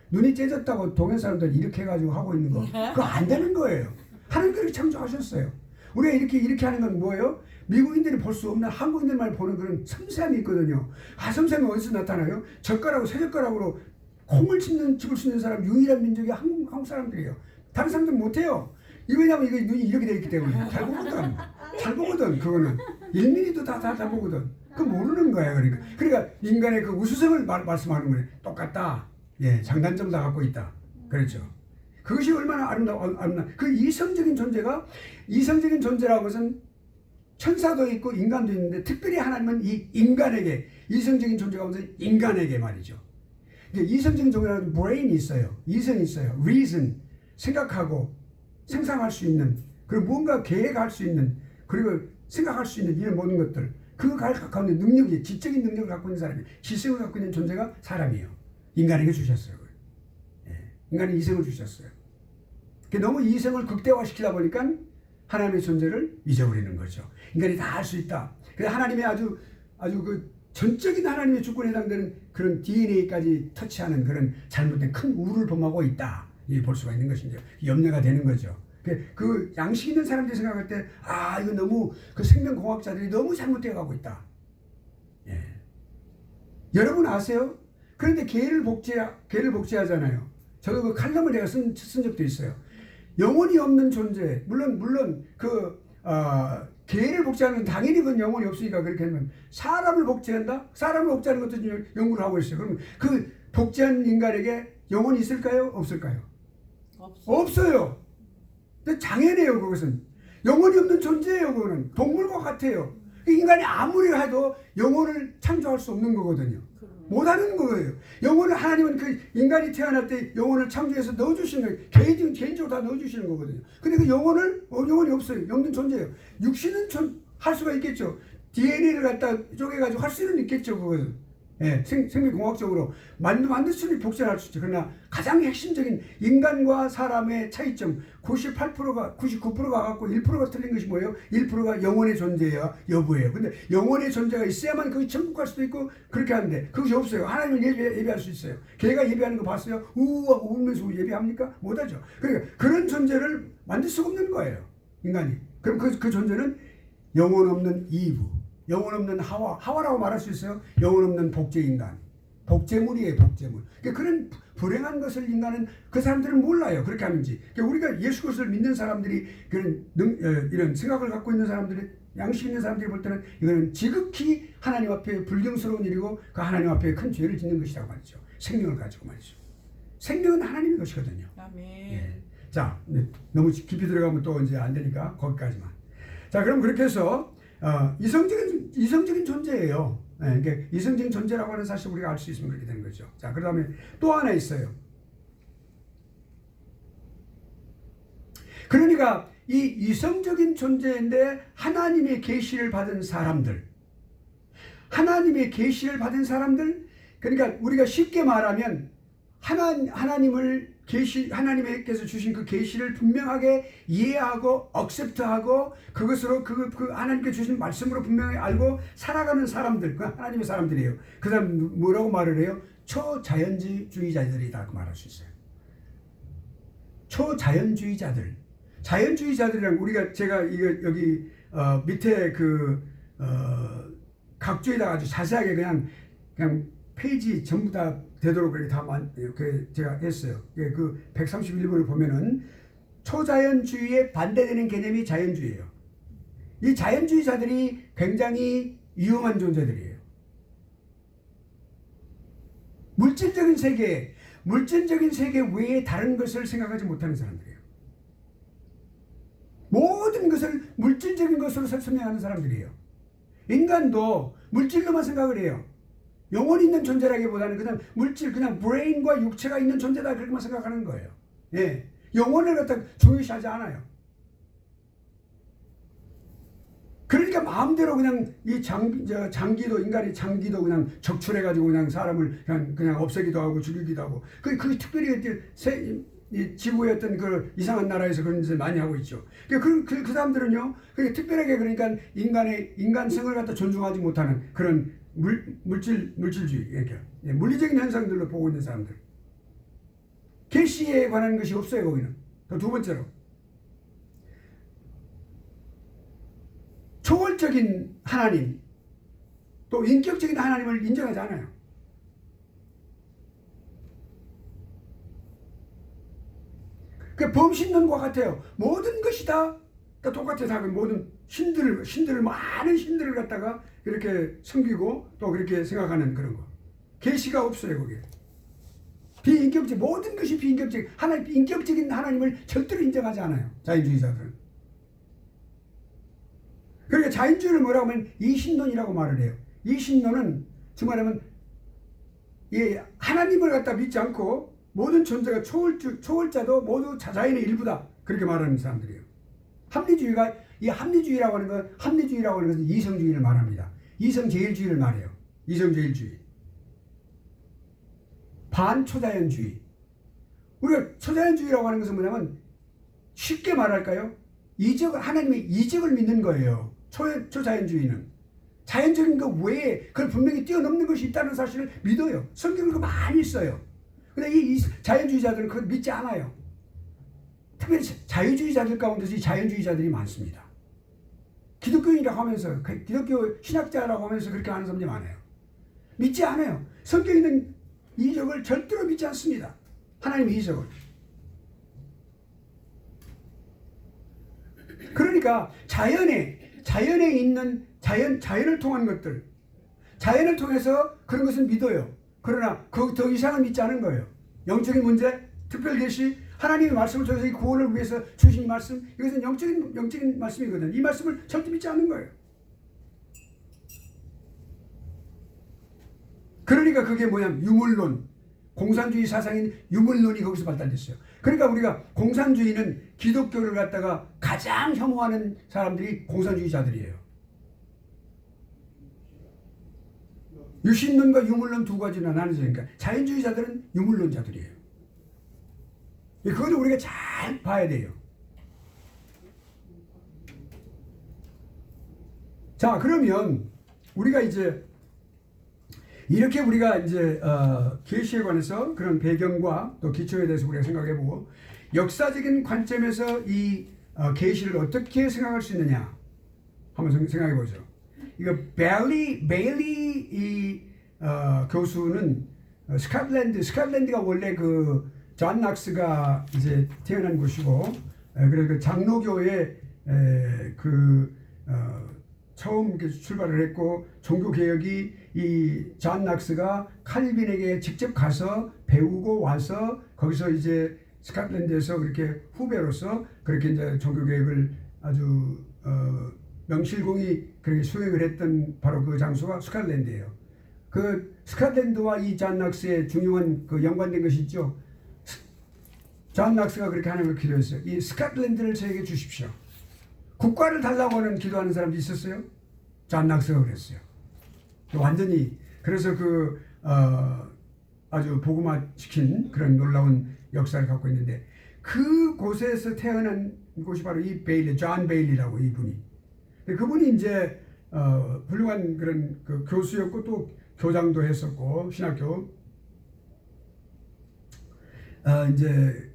눈이 째졌다고 동양 사람들 이렇게 해가지고 하고 있는 거, 그거 안 되는 거예요. 하나님께서 창조하셨어요. 우리가 이렇게 하는 건 뭐예요? 미국인들이 볼 수 없는 한국인들만 보는 그런 섬세함이 있거든요. 섬세함이 어디서 나타나요? 새젓가락으로 콩을 집을 수 있는 사람 유일한 민족이 한국 사람들이에요. 다른 사람들은 못해요. 왜냐면 이거 눈이 이렇게 되어 있기 때문에 잘 보거든. 그거는 1mm도 다 잘 보거든. 그거 모르는 거야. 그러니까 인간의 그 우수성을 말씀하는 거예요. 똑같다. 예, 장단점 다 갖고 있다. 그렇죠. 그것이 얼마나 아름다워. 그 이성적인 존재라고 것은 천사도 있고 인간도 있는데 특별히 하나님은 이 인간에게 이성적인 존재가 무슨 인간에게 말이죠. 이성적인 존재라는 브레인이 있어요. 이성이 있어요. reason 생각하고 상상할 수 있는 그리고 뭔가 계획할 수 있는 그리고 생각할 수 있는 이런 모든 것들 그 가운데 능력이 지적인 능력을 갖고 있는 사람이 지성을 갖고 있는 존재가 사람이에요. 인간에게 주셨어요. 예, 인간에 이성을 주셨어요. 너무 이성을 극대화시키다 보니까 하나님의 존재를 잊어버리는 거죠. 인간이 다 할 수 있다. 그래서 하나님의 아주 그 전적인 하나님의 주권에 해당되는 그런 DNA까지 터치하는 그런 잘못된 큰 우를 범하고 있다. 볼 수가 있는 것이죠. 염려가 되는 거죠. 그 양식 있는 사람들이 생각할 때, 이거 너무 그 생명공학자들이 너무 잘못되어 가고 있다. 예. 여러분 아세요? 그런데 개를 복제하잖아요. 저도 그 칼럼을 제가 쓴 적도 있어요. 영혼이 없는 존재, 물론 개를 복제하는 당연히 그건 영혼이 없으니까 그렇게 하면 사람을 복제한다? 사람을 복제하는 것도 연구를 하고 있어요. 그럼 그 복제한 인간에게 영혼이 있을까요? 없을까요? 없어요. 근데 장애네요, 그것은. 영혼이 없는 존재예요, 그거는. 동물과 같아요. 인간이 아무리 해도 영혼을 창조할 수 없는 거거든요. 못하는 거예요. 영혼을 하나님은 그 인간이 태어날 때 영혼을 창조해서 넣어주시는 거예요. 개인적으로 다 넣어주시는 거거든요. 근데 그 영혼이 없어요. 없는 존재예요. 육신은 할 수가 있겠죠. DNA를 갖다 쪼개가지고 할 수는 있겠죠, 그거는. 예, 생명공학적으로 만들 수는 복제할 수 있죠. 그러나 가장 핵심적인 인간과 사람의 차이점 99%가 갖고 1%가 틀린 것이 뭐예요? 1%가 영혼의 존재야 여부예요. 근데 영혼의 존재가 있어야만 거기 천국 갈 수도 있고 그렇게 하는데 그것이 없어요. 하나님은 예배할 수 있어요. 걔가 예배하는 거 봤어요? 우하고 울면서 예배합니까? 못하죠. 그러니까 그런 존재를 만들 수가 없는 거예요. 인간이. 그럼 그 존재는 영혼 없는 이브. 영혼 없는 하와라고 말할 수 있어요. 영혼 없는 복제인간. 복제물이에요, 복제물. 그런 불행한 것을 인간은 그 사람들은 몰라요. 그렇게 하는지. 우리가 예수 그리스도를 믿는 사람들이 이런 생각을 갖고 있는 사람들이 양식 있는 사람들이 볼 때는 이거는 지극히 하나님 앞에 불경스러운 일이고 그 하나님 앞에 큰 죄를 짓는 것이라고 말이죠. 생명을 가지고 말이죠. 생명은 하나님의 것이거든요. 아멘. 예. 자, 너무 깊이 들어가면 또 이제 안 되니까 거기까지만. 자, 그럼 그렇게 해서 이성적인 존재예요. 네, 그러니까 이성적인 존재라고 하는 사실 우리가 알 수 있으면 그렇게 되는 거죠. 자, 그다음에 또 하나 있어요. 그러니까 이 이성적인 존재인데 하나님의 계시를 받은 사람들, 그러니까 우리가 쉽게 말하면 하나님께서 주신 그 계시를 분명하게 이해하고 억셉트하고 그것으로 그 하나님께 주신 말씀으로 분명히 알고 살아가는 사람들, 그 하나님의 사람들이에요. 그 사람 뭐라고 말을 해요? 초자연주의자들이다 그 말할 수 있어요. 자연주의자들이란 제가 여기 밑에 각주에다가 아주 자세하게 그냥 페이지 전부 다 되도록 그렇게 제가 했어요. 그 131번을 보면은 초자연주의에 반대되는 개념이 자연주의예요. 이 자연주의자들이 굉장히 위험한 존재들이에요. 물질적인 세계 외에 다른 것을 생각하지 못하는 사람들이에요. 모든 것을 물질적인 것으로 설명하는 사람들이에요. 인간도 물질로만 생각을 해요. 영혼이 있는 존재라기보다는 그냥 물질, 그냥 브레인과 육체가 있는 존재다 그렇게만 생각하는 거예요. 예, 영혼을 갖다 중요시하지 않아요. 그러니까 마음대로 그냥 인간의 장기도 그냥 적출해가지고 그냥 사람을 그냥 없애기도 하고 죽이기도 하고 그 특별히 지구의 어떤 그 이상한 나라에서 그런 짓을 많이 하고 있죠. 그 사람들은요, 특별하게 그러니까 인간성을 갖다 존중하지 못하는 그런 물질주의, 그러니까 물리적인 현상들로 보고 있는 사람들. 계시에 관한 것이 없어요, 거기는. 또 두 번째로. 초월적인 하나님, 또 인격적인 하나님을 인정하지 않아요. 범신론과 같아요. 모든 것이 다 똑같아서 모든 많은 신들을 갖다가 이렇게 섬기고 또 그렇게 생각하는 그런 거. 계시가 없어요, 거기에. 비인격적, 모든 것이 비인격적, 하나님, 인격적인 하나님을 절대로 인정하지 않아요. 자연주의자들은. 그러니까 자연주의를 뭐라고 하면 이신론이라고 말을 해요. 이신론은 정말하면 하나님을 갖다 믿지 않고 모든 존재가 초월자도 모두 자연의 일부다. 그렇게 말하는 사람들이에요. 합리주의가, 이 합리주의라고 하는 것은 이성주의를 말합니다. 이성제일주의를 말해요. 이성제일주의. 반초자연주의. 우리가 초자연주의라고 하는 것은 뭐냐면 쉽게 말할까요? 하나님의 이적을 믿는 거예요. 초자연주의는. 자연적인 것 외에 그걸 분명히 뛰어넘는 것이 있다는 사실을 믿어요. 성경을 많이 써요. 근데 이 자연주의자들은 그걸 믿지 않아요. 특별히 자유주의자들 가운데서 이 자연주의자들이 많습니다. 기독교인이라고 하면서, 기독교 신학자라고 하면서 그렇게 하는 사람들이 많아요. 믿지 않아요. 성경에 있는 이적을 절대로 믿지 않습니다. 하나님의 이적을. 그러니까 자연에 있는 자연을 통한 것들, 자연을 통해서 그런 것은 믿어요. 그러나 그 더 이상은 믿지 않은 거예요. 영적인 문제, 특별계시, 하나님의 말씀을 통해서 이 구원을 위해서 주신 이 말씀, 이것은 영적인 말씀이거든요. 이 말씀을 절대 믿지 않는 거예요. 그러니까 그게 뭐냐면 유물론, 공산주의 사상인 유물론이 거기서 발달됐어요. 그러니까 우리가 공산주의는 기독교를 갖다가 가장 혐오하는 사람들이 공산주의자들이에요. 유신론과 유물론 두 가지나 나눠지니까 자연주의자들은 유물론자들이에요. 그것도 우리가 잘 봐야 돼요. 자, 그러면 우리가 이제 이렇게 우리가 이제 계시에 관해서 그런 배경과 또 기초에 대해서 우리가 생각해보고 역사적인 관점에서 이 계시를 어떻게 생각할 수 있느냐 한번 생각해보죠. 이거 베일리 이 교수는 스코틀랜드가 원래 그 존 낙스가 이제 태어난 곳이고, 그래서 그 장로교의 처음 출발을 했고, 종교 개혁이 이 존 낙스가 칼빈에게 직접 가서 배우고 와서 거기서 이제 스코틀랜드에서 그렇게 후배로서 그렇게 이제 종교 개혁을 아주 명실공히 그렇게 수행을 했던 바로 그 장소가 스코틀랜드예요. 그 스코틀랜드와 이 존 낙스의 중요한 그 연관된 것이 있죠. 존 낙스가 그렇게 하나님을 기도했어요. 이 스코틀랜드를 저에게 주십시오. 국가를 달라고 하는 기도하는 사람도 있었어요. 존 낙스가 그랬어요. 완전히 그래서 아주 복음화시킨 그런 놀라운 역사를 갖고 있는데 그 곳에서 태어난 곳이 바로 이 베일리, 존 베일리라고 이분이. 그분이 이제 훌륭한 그런 그 교수였고 또 교장도 했었고 신학교. 이제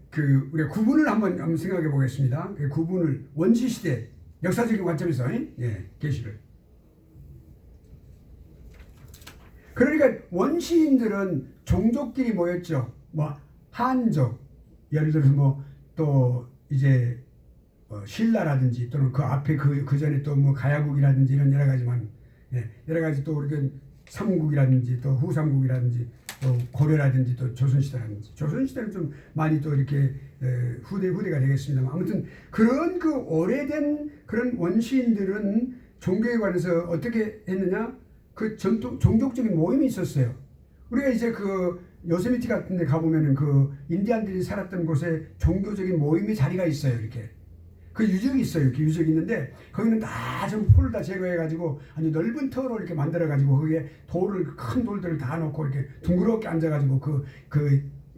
우리가 구분을 한번 생각해 보겠습니다. 그 구분을 원시 시대 역사적인 관점에서 계시를. 그러니까 원시인들은 종족끼리 모였죠. 뭐 한족, 예를 들어서 뭐 또 이제 신라라든지 또는 그 앞에 그 전에 또 뭐 가야국이라든지 이런 여러 가지만 여러 가지 또 이렇게 삼국이라든지 또 후삼국이라든지 또 고려라든지 또 조선시대라든지 조선시대는 좀 많이 또 이렇게 후대가 되겠습니다만 아무튼 그런 그 오래된 그런 원시인들은 종교에 관해서 어떻게 했느냐 그 종족적인 모임이 있었어요. 우리가 이제 그 요세미티 같은 데 가보면은 그 인디안들이 살았던 곳에 종교적인 모임의 자리가 있어요. 이렇게 그 유적이 있어요. 이렇게 유적이 있는데 거기는 다 전부 풀을 다 제거해가지고 아주 넓은 터로 이렇게 만들어가지고 거기에 큰 돌들을 다 놓고 이렇게 둥그렇게 앉아가지고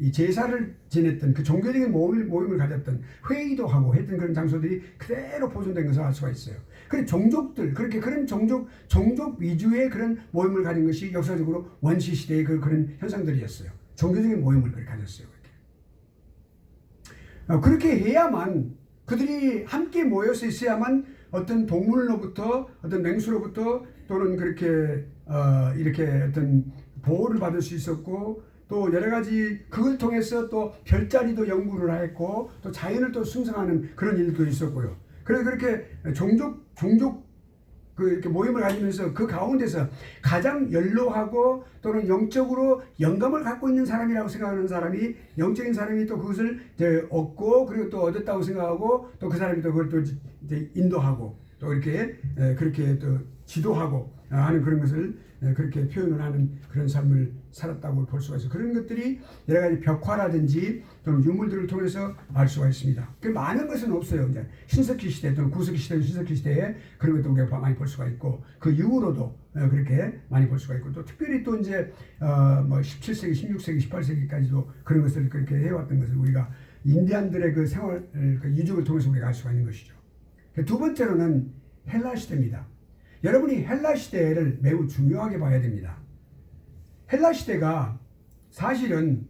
이 제사를 지냈던 그 종교적인 모임을 가졌던 회의도 하고 했던 그런 장소들이 그대로 보존된 것을 알 수가 있어요. 그런 종족들 그렇게 그런 종족 위주의 그런 모임을 가진 것이 역사적으로 원시 시대의 그런 현상들이었어요. 종교적인 모임을 그렇게 가졌어요. 그렇게 해야만 그들이 함께 모여서 있어야만 어떤 동물로부터 어떤 맹수로부터 또는 그렇게 이렇게 어떤 보호를 받을 수 있었고 또 여러 가지 그걸 통해서 또 별자리도 연구를 했고 또 자연을 또 숭상하는 그런 일도 있었고요. 그래서 그렇게 종족 이렇게 모임을 가지면서 그 가운데서 가장 연로하고 또는 영적으로 영감을 갖고 있는 사람이라고 생각하는 사람이, 영적인 사람이 또 그것을 이제 얻고 그리고 또 얻었다고 생각하고 또 그 사람이 또 그걸 또 이제 인도하고 또 이렇게 그렇게 또 지도하고 하는 그런 것을 그렇게 표현을 하는 그런 삶을 살았다고 볼 수가 있어요. 그런 것들이 여러 가지 벽화라든지 또는 유물들을 통해서 알 수가 있습니다. 그 많은 것은 없어요. 이제 신석기 시대 또는 구석기 시대, 신석기 시대에 그런 것도 우리가 많이 볼 수가 있고 그 이후로도 그렇게 많이 볼 수가 있고 또 특별히 또 이제 뭐 17세기, 16세기, 18세기까지도 그런 것을 그렇게 해왔던 것을 우리가 인디안들의 그 생활, 그 이주를 통해서 우리가 알 수가 있는 것이죠. 두 번째로는 헬라 시대입니다. 여러분이 헬라 시대를 매우 중요하게 봐야 됩니다. 헬라 시대가 사실은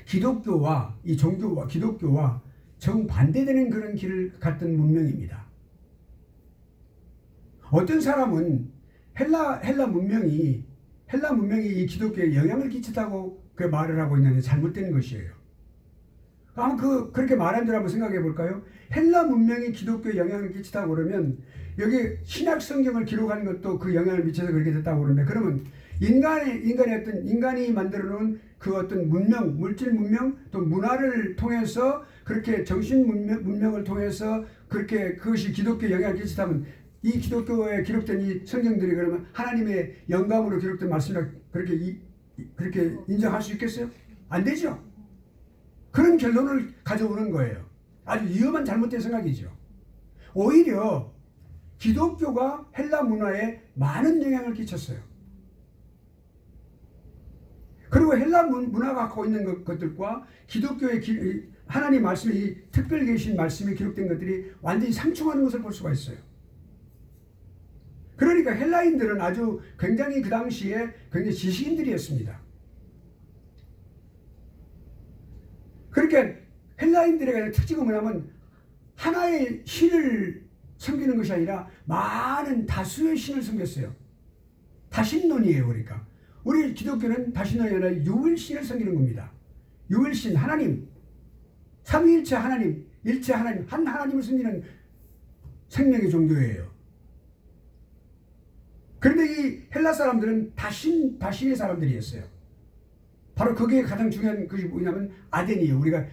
기독교와 이 종교와 기독교와 정반대되는 그런 길을 갔던 문명입니다. 어떤 사람은 헬라 문명이 이 기독교에 영향을 끼쳤다고 그 말을 하고 있는데 잘못된 것이에요. 한번 그렇게 말한 줄 한번 생각해 볼까요? 헬라 문명이 기독교에 영향을 끼치다고 그러면 여기 신약 성경을 기록한 것도 그 영향을 미쳐서 그렇게 됐다고 그러는데 그러면 인간이 만들어 놓은 그 어떤 문명, 물질 문명 또 문화를 통해서 그렇게 정신 문명을 통해서 그렇게 그것이 기독교에 영향을 끼치다면 이 기독교에 기록된 이 성경들이 그러면 하나님의 영감으로 기록된 말씀이라 그렇게 인정할 수 있겠어요? 안 되죠. 그런 결론을 가져오는 거예요. 아주 위험한 잘못된 생각이죠. 오히려 기독교가 헬라 문화에 많은 영향을 끼쳤어요. 그리고 헬라 문화가 갖고 있는 것들과 기독교의 하나님 말씀이 이 특별 계신 말씀이 기록된 것들이 완전히 상충하는 것을 볼 수가 있어요. 그러니까 헬라인들은 아주 굉장히 그 당시에 굉장히 지식인들이었습니다. 그러니까 헬라인들의 특징은 뭐냐면 하나의 신을 섬기는 것이 아니라 많은 다수의 신을 섬겼어요. 다신론이에요. 그러니까 우리 기독교는 다신론이 아니라 유일신을 섬기는 겁니다. 유일신 하나님, 삼위일체 하나님, 일체 하나님, 한 하나님을 섬기는 생명의 종교예요. 그런데 이 헬라 사람들은 다신의 사람들이었어요. 바로 그게 가장 중요한 것이 뭐냐면 아덴이에요. 우리가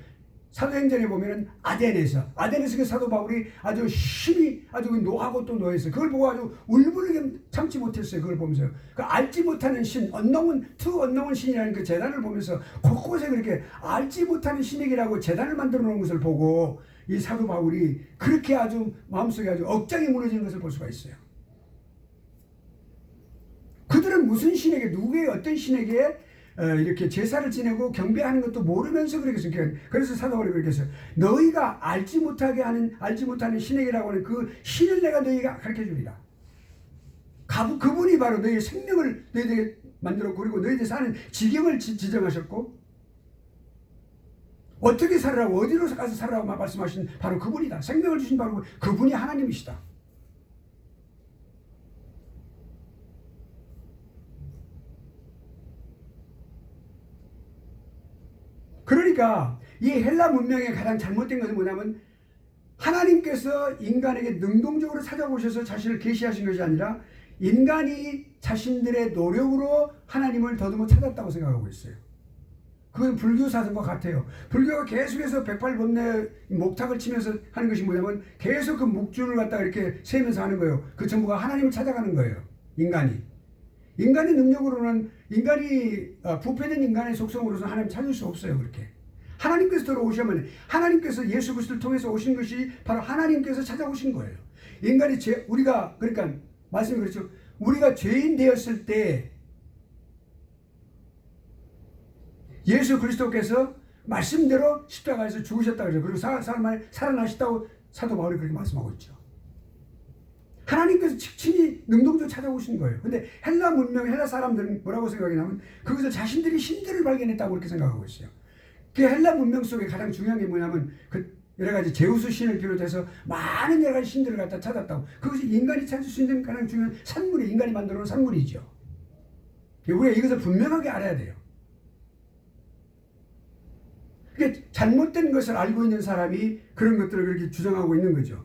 사도행전에 보면은 아덴에서 그 사도 바울이 아주 힘이 아주 노하고 또 노했어요. 그걸 보고 아주 울부르게 참지 못했어요. 그걸 보면서 그 알지 못하는 신, 언노운 신이라는 그 재단을 보면서 곳곳에 그렇게 알지 못하는 신에게라고 재단을 만들어 놓은 것을 보고 이 사도 바울이 그렇게 아주 마음속에 아주 억장이 무너지는 것을 볼 수가 있어요. 그들은 무슨 신에게, 누구의 어떤 신에게 이렇게 제사를 지내고 경배하는 것도 모르면서 그렇게 했어요. 그래서 사도 바울이 그렇게 했어요. 너희가 알지 못하는 신에게라고 하는 그 신을 내가 너희가 가르쳐 주리라. 그분이 바로 너희의 생명을 너희에게 만들었고 그리고 너희들 사는 지경을 지정하셨고 어떻게 살으라고 어디로 가서 살으라고 말씀하신 바로 그분이다. 생명을 주신 바로 그분이 하나님이시다. 그러니까 이 헬라 문명의 가장 잘못된 것은 뭐냐면 하나님께서 인간에게 능동적으로 찾아오셔서 자신을 계시하신 것이 아니라 인간이 자신들의 노력으로 하나님을 더듬어 찾았다고 생각하고 있어요. 그건 불교 사상과 같아요. 불교가 계속해서 108번뇌 목탁을 치면서 하는 것이 뭐냐면 계속 그 묵주를 갖다가 이렇게 세면서 하는 거예요. 그 전부가 하나님을 찾아가는 거예요. 인간의 능력으로는 부패된 인간의 속성으로서 하나님 찾을 수 없어요. 그렇게 하나님께서 들어오시면 하나님께서 예수 그리스도를 통해서 오신 것이 바로 하나님께서 찾아오신 거예요. 우리가 그러니까 말씀이 그렇죠. 우리가 죄인 되었을 때 예수 그리스도께서 말씀대로 십자가에서 죽으셨다고 그러죠. 그리고 살아나셨다고 사도 바울이 그렇게 말씀하고 있죠. 하나님께서 친히 능동적으로 찾아오신 거예요. 근데 헬라 사람들은 뭐라고 생각하냐면 그것을 자신들이 신들을 발견했다고 그렇게 생각하고 있어요. 그 헬라 문명 속에 가장 중요한 게 뭐냐면 그 여러 가지 제우스 신을 비롯해서 많은 여러 가지 신들을 갖다 찾았다고. 그것이 인간이 찾을 수 있는 가장 중요한 산물이 인간이 만들어 놓은 산물이죠. 우리가 이것을 분명하게 알아야 돼요. 그러니까 잘못된 것을 알고 있는 사람이 그런 것들을 그렇게 주장하고 있는 거죠.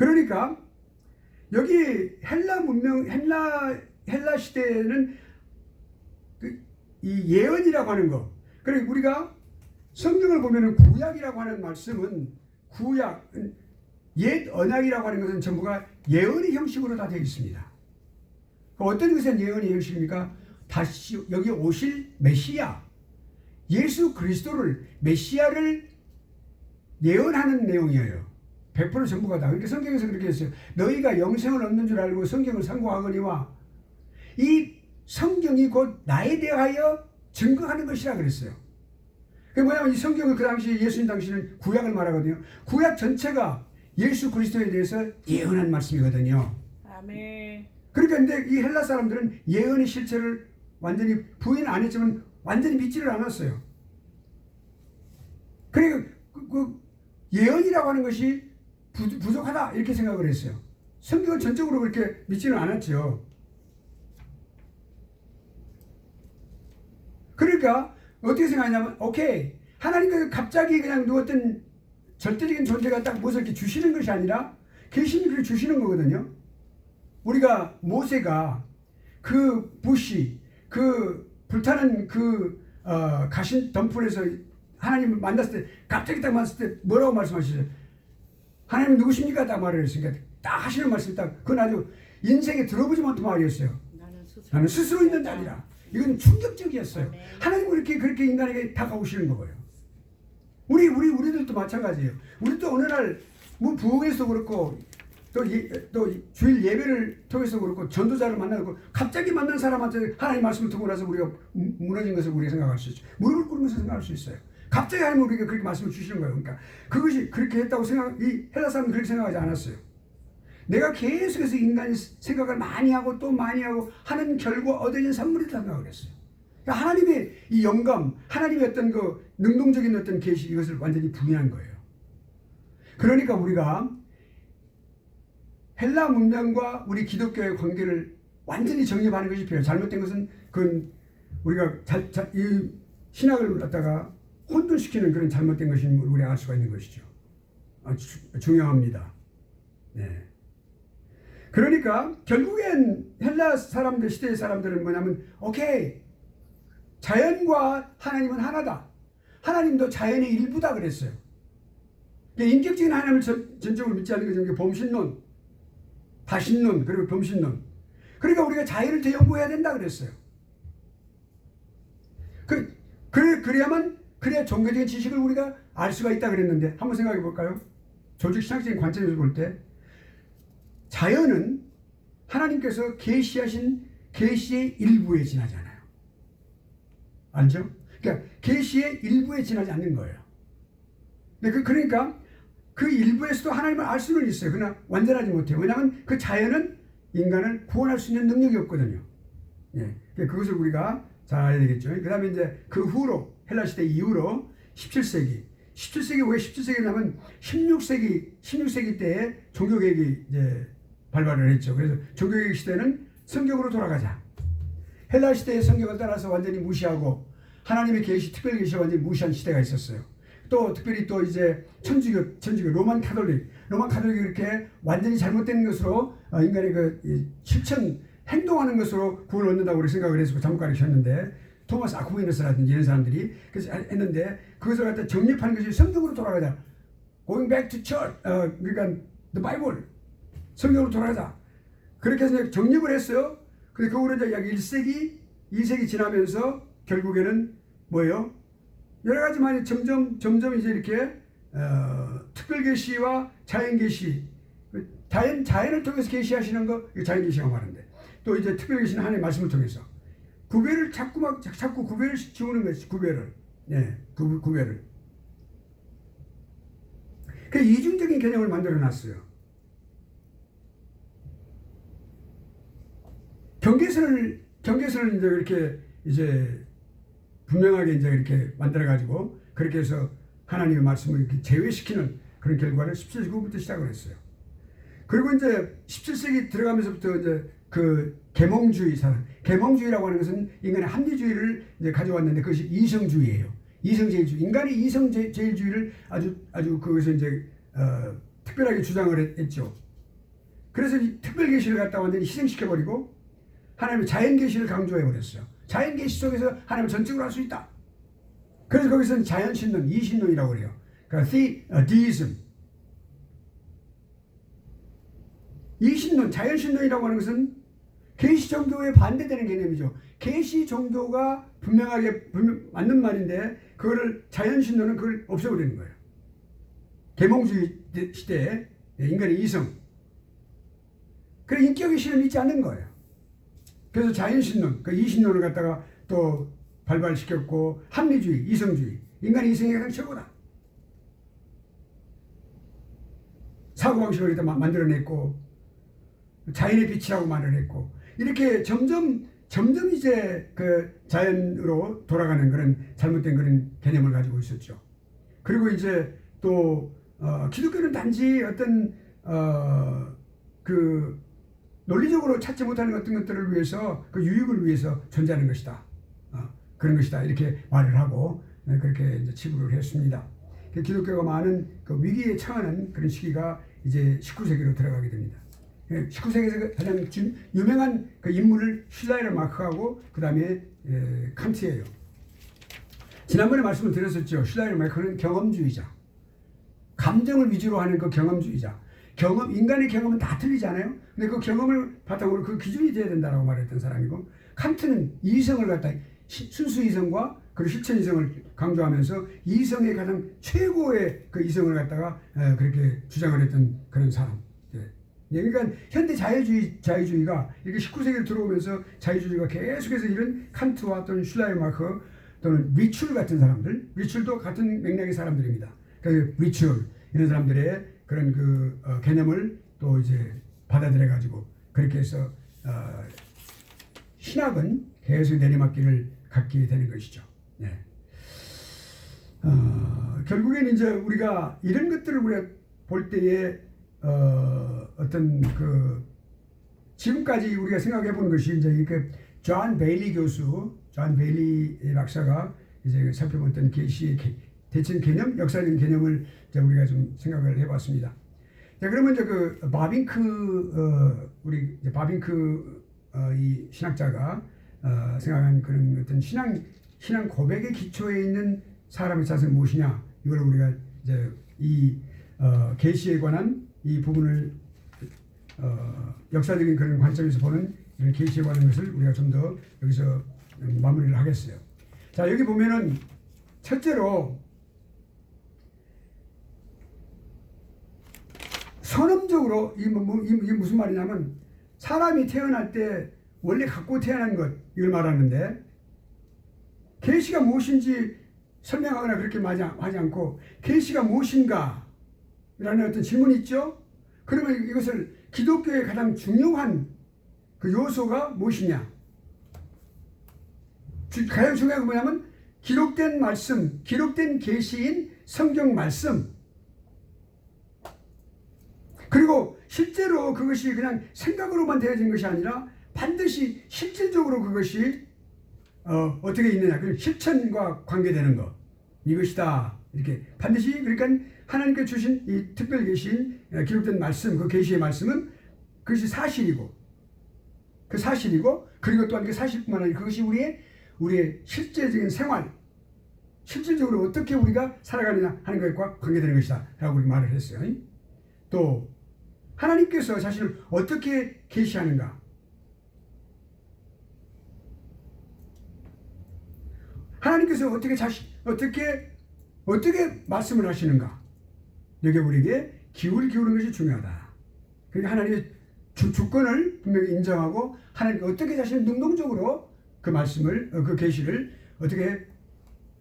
그러니까 여기 헬라 문명, 헬라 시대에는 이 예언이라고 하는 거. 그러니까 우리가 성경을 보면은 구약이라고 하는 말씀은 구약, 옛 언약이라고 하는 것은 전부가 예언의 형식으로 다 되어 있습니다. 어떤 것은 예언의 형식입니까? 다시 여기 오실 메시아, 예수 그리스도를, 메시아를 예언하는 내용이에요. 100% 전부가 다. 그러니까 성경에서 그렇게 했어요. 너희가 영생을 얻는 줄 알고 성경을 상고하거니와 이 성경이 곧 나에 대하여 증거하는 것이라 그랬어요. 그게 뭐냐면 이 성경은 그 당시 예수님 당시는 구약을 말하거든요. 구약 전체가 예수 그리스도에 대해서 예언한 말씀이거든요. 아멘. 그러니까 근데 이 헬라 사람들은 예언의 실체를 완전히 부인 안 했지만 완전히 믿지를 않았어요. 그러니까 그 예언이라고 하는 것이 부족하다 이렇게 생각을 했어요. 성경을 전적으로 그렇게 믿지는 않았죠. 그러니까 어떻게 생각하냐면 오케이 하나님께서 갑자기 그냥 어떤 절대적인 존재가 딱 무엇을 이렇게 주시는 것이 아니라 계시를 주시는 거거든요. 우리가 모세가 그 부시 그 불타는 그 가신 덤불에서 하나님을 만났을 때 갑자기 딱 만났을 때 뭐라고 말씀하시죠? 하나님 누구십니까? 딱 말을 했으니까 딱 하시는 말씀 딱 그건 아주 인생에 들어보지 못한 말이었어요. 나는 스스로 있는 자리라. 이건 충격적이었어요. 하나님은 그렇게 인간에게 다가오시는 거예요. 우리들도 마찬가지예요. 우리도 어느 날 뭐 부흥에서 그렇고 또 주일 예배를 통해서 그렇고 전도자를 만나고 갑자기 만난 사람한테 하나님 말씀을 듣고 나서 우리가 무너진 것을 우리가 생각할 수 있죠. 무릎을 꿇으면서 생각할 수 있어요. 갑자기 하나님 우리에게 그렇게 말씀을 주시는 거예요. 그러니까 그것이 그렇게 했다고 이 헬라 사람은 그렇게 생각하지 않았어요. 내가 계속해서 인간이 생각을 많이 하고 또 많이 하고 하는 결과 얻어진 선물이라고 생각을 했어요. 그러니까 하나님의 이 영감, 하나님의 어떤 그 능동적인 어떤 계시 이것을 완전히 부인한 거예요. 그러니까 우리가 헬라 문명과 우리 기독교의 관계를 완전히 정립하는 것이 필요해요. 잘못된 것은 그 우리가 이 신학을 갖다가 혼돈시키는 그런 잘못된 것임을 우리가 알 수가 있는 것이죠. 중요합니다. 네. 그러니까 결국엔 헬라 사람들 시대의 사람들은 뭐냐면 오케이 자연과 하나님은 하나다. 하나님도 자연의 일부다 그랬어요. 인격적인 하나님을 전적으로 믿지 않는 것은 범신론, 다신론 그리고 범신론. 그러니까 우리가 자연을 대연구해야 된다 그랬어요. 그래야 종교적인 지식을 우리가 알 수가 있다 그랬는데 한번 생각해 볼까요? 조직신학적인 관점에서 볼 때 자연은 하나님께서 계시하신 계시의 일부에 지나잖아요. 알죠? 그러니까 계시의 일부에 지나지 않는 거예요. 그러니까 그 일부에서도 하나님을 알 수는 있어요. 그러나 완전하지 못해요. 왜냐하면 그 자연은 인간을 구원할 수 있는 능력이 없거든요. 예, 그것을 우리가 잘 알아야 되겠죠. 그 다음에 이제 그 후로 헬라 시대 이후로 17세기 왜 17세기냐면 16세기 때에 종교개혁이 이제 발발을 했죠. 그래서 종교개혁 시대는 성경으로 돌아가자. 헬라 시대의 성경을 따라서 완전히 무시하고 하나님의 계시, 특별 계시를 완전히 무시한 시대가 있었어요. 또 특별히 또 이제 천주교 로만 카톨릭이 이렇게 완전히 잘못된 것으로 인간의 그 실천 행동하는 것으로 구원을 얻는다고 우리 생각을 해서 잘못 가르쳤는데 토마스 아퀴나스라든지 이런 사람들이 그래서 했는데 그것을 갖다 정립하는 것이 성경으로 돌아가자. Going back to church, 그러니까 the Bible, 성경으로 돌아가자. 그렇게 해서 정립을 했어요. 근데 그거로 이제 약 1세기, 2세기 지나면서 결국에는 뭐예요? 여러 가지 많이 점점 이제 이렇게 특별 계시와 자연 계시, 자연을 통해서 계시하시는 거 자연 계시가 말하는데 또 이제 특별 계시는 하나님의 말씀을 통해서 구별을 자꾸 구별을 지우는 것이 구별을, 네, 구별을. 그 이중적인 개념을 만들어놨어요. 경계선을 이제 이렇게 이제 분명하게 이제 이렇게 만들어가지고 그렇게 해서 하나님의 말씀을 이렇게 제외시키는 그런 결과를 17세기부터 시작을 했어요. 그리고 이제 17세기 들어가면서부터 이제 그 계몽주의라고 하는 것은 인간의 합리주의를 이제 가져왔는데 그것이 이성주의예요. 이성제일주의. 인간의 이성제일주의를 아주 그것을 이제 특별하게 주장을 했죠. 그래서 이 특별 계시를 갖다 완전히 희생시켜 버리고 하나님의 자연 계시를 강조해 버렸어요. 자연 계시 속에서 하나님을 전적으로 할 수 있다. 그래서 거기서는 자연 신론, 이신론이라고 그래요. 그러니까 deism. 이신론, 자연 신론이라고 하는 것은 계시 종교에 반대되는 개념이죠. 계시 종교가 분명하게 맞는 말인데 그거를 자연 신론은 그걸 없애버리는 거예요. 계몽주의 시대에 인간의 이성. 그래 인격의 신을 믿지 않는 거예요. 그래서 자연신론, 그 이신론을 갖다가 또 발발시켰고 합리주의, 이성주의. 인간의 이성이 가장 최고다. 사고방식을 일단 만들어냈고 자연의 빛이라고 말을 했고 이렇게 점점 이제 그 자연으로 돌아가는 그런 잘못된 그런 개념을 가지고 있었죠. 그리고 이제 또 기독교는 단지 어떤 그 논리적으로 찾지 못하는 어떤 것들을 위해서 그 유익을 위해서 존재하는 것이다. 그런 것이다. 이렇게 말을 하고 그렇게 이제 치부를 했습니다. 기독교가 많은 그 위기에 처하는 그런 시기가 이제 19세기로 들어가게 됩니다. 19세기에서 가장 유명한 그 인물을 슐라이르 마크하고 그 다음에 칸트예요. 지난번에 말씀을 드렸었죠. 슐라이르 마크는 경험주의자. 감정을 위주로 하는 그 경험주의자. 인간의 경험은 다 틀리잖아요. 근데 그 경험을 바탕으로 그 기준이 돼야 된다라고 말했던 사람이고 칸트는 이성을 갖다 순수 이성과 그리고 실천 이성을 강조하면서 이성의 가장 최고의 그 이성을 갖다가 그렇게 주장을 했던 그런 사람. 그러니까 현대 자유주의가 이렇게 19세기로 들어오면서 자유주의가 계속해서 이런 칸트와 또는 슐라이르 마크 또는 리출 같은 사람들, 리출도 같은 맥락의 사람들입니다. 그 리출 이런 사람들의 그런 그 개념을 또 이제 받아들여 가지고 그렇게 해서 신학은 계속 내리막길을 갖게 되는 것이죠. 네. 결국에는 이제 우리가 이런 것들을 우리가 볼 때에 어떤 그 지금까지 우리가 생각해 보는 것이 이제 이렇게 존 베일리 교수, 존 베일리 박사가 이제 살펴봤던 계시의 대칭 개념, 역사적인 개념을 이제 우리가 좀 생각을 해봤습니다. 자, 그러면 이제 그 바빙크 우리 이제 바빙크 이 신학자가 생각한 그런 어떤 신앙 고백의 기초에 있는 사람의 자세는 무엇이냐? 이걸 우리가 이제 이 계시에 관한 이 부분을 역사적인 그런 관점에서 보는 이런 계시에 관한 것을 우리가 좀 더 여기서 마무리를 하겠어요. 자, 여기 보면은 첫째로 선언적으로 이게 무슨 말이냐면 사람이 태어날 때 원래 갖고 태어난 것 이걸 말하는데 계시가 무엇인지 설명하거나 그렇게 하지 않고 계시가 무엇인가 라는 어떤 질문이 있죠. 그러면 이것을 기독교의 가장 중요한 그 요소가 무엇이냐? 가장 중요한 건 뭐냐면 기록된 말씀, 기록된 계시인 성경 말씀. 그리고 실제로 그것이 그냥 생각으로만 되어진 것이 아니라 반드시 실질적으로 그것이 어떻게 있느냐, 그 실천과 관계되는 것 이것이다. 이렇게 반드시 그러니까 하나님께 주신 이 특별 계시인 기록된 말씀, 그 계시의 말씀은 그것이 사실이고 그 사실이고 그리고 또한 그 사실뿐만 아니라 그것이 우리의 실제적인 생활, 실질적으로 어떻게 우리가 살아가느냐 하는 것과 관계되는 것이다 라고 말을 했어요. 또 하나님께서 자신을 어떻게 계시하는가, 하나님께서 어떻게 말씀을 하시는가, 여기 우리에게 기울이는 것이 중요하다. 그러니까 하나님의 주권을 분명히 인정하고 하나님께 어떻게 자신을 능동적으로 그 말씀을 그 계시를 어떻게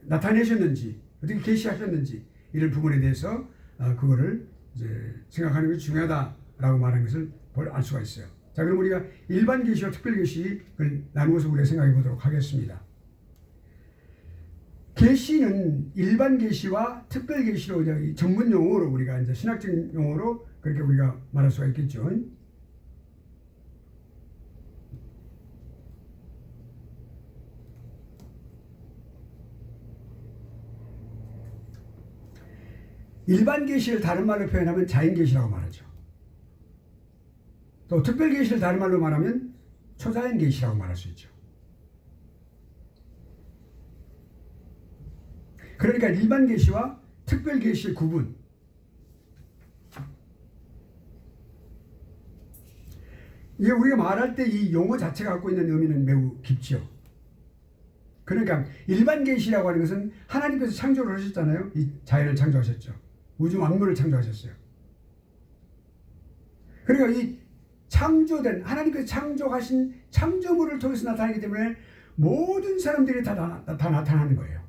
나타내셨는지, 어떻게 계시하셨는지 이런 부분에 대해서 그거를 이제 생각하는 것이 중요하다라고 말하는 것을 알 수가 있어요. 자, 그럼 우리가 일반 계시와 특별 계시를 나누어서 우리가 생각해 보도록 하겠습니다. 계시는 일반 계시와 특별 계시로 전문 용어로 우리가 이제 신학적인 용어로 그렇게 우리가 말할 수가 있겠죠. 일반 계시를 다른 말로 표현하면 자연 계시라고 말하죠. 또 특별 계시를 다른 말로 말하면 초자연 계시라고 말할 수 있죠. 그러니까 일반 계시와 특별 계시의 구분. 이게 우리가 말할 때 이 용어 자체가 갖고 있는 의미는 매우 깊죠. 그러니까 일반 계시라고 하는 것은 하나님께서 창조를 하셨잖아요. 이 자연을 창조하셨죠. 우주 만물을 창조하셨어요. 그러니까 이 창조된 하나님께서 창조하신 창조물을 통해서 나타나기 때문에 모든 사람들이 다 나타나는 거예요.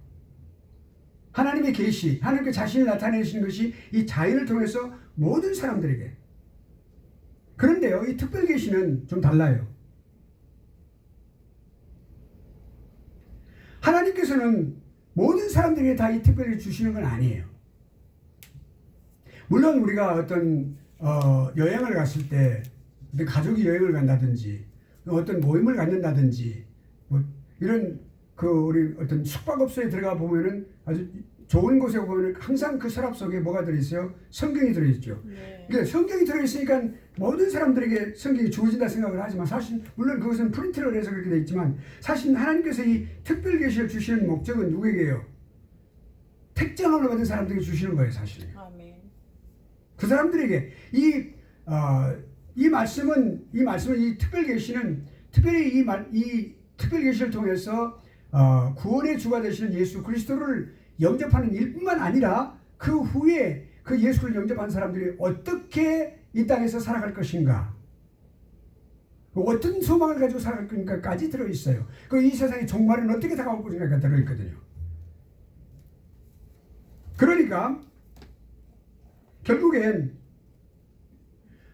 하나님의 계시, 하나님께 자신을 나타내시는 것이 이 자연을 통해서 모든 사람들에게. 그런데요, 이 특별 계시는 좀 달라요. 하나님께서는 모든 사람들에게 다 이 특별히 주시는 건 아니에요. 물론 우리가 어떤 여행을 갔을 때 가족이 여행을 간다든지 어떤 모임을 갖는다든지 뭐 이런 우리 어떤 숙박업소에 들어가 보면은 아주 좋은 곳에 보면은 항상 그 서랍 속에 뭐가 들어있어요? 성경이 들어있죠. 네. 그러니까 성경이 들어있으니까 모든 사람들에게 성경이 주어진다 생각을 하지만 사실 물론 그것은 프린트를 해서 그렇게 되어 있지만 사실 하나님께서 이 특별 계시를 주시는 목적은 누구에게요? 택정함을 받은 사람들에게 주시는 거예요, 사실. 아멘. 그 사람들에게 이 말씀은 이 특별 계시는 특별히 이 특별 계시를 통해서 구원의 주가 되시는 예수 그리스도를 영접하는 일뿐만 아니라 그 후에 그 예수를 영접한 사람들이 어떻게 이 땅에서 살아갈 것인가, 어떤 소망을 가지고 살아갈 것인가까지 들어있어요. 그 이 세상의 종말은 어떻게 다가올 것인가가 들어있거든요. 그러니까 결국엔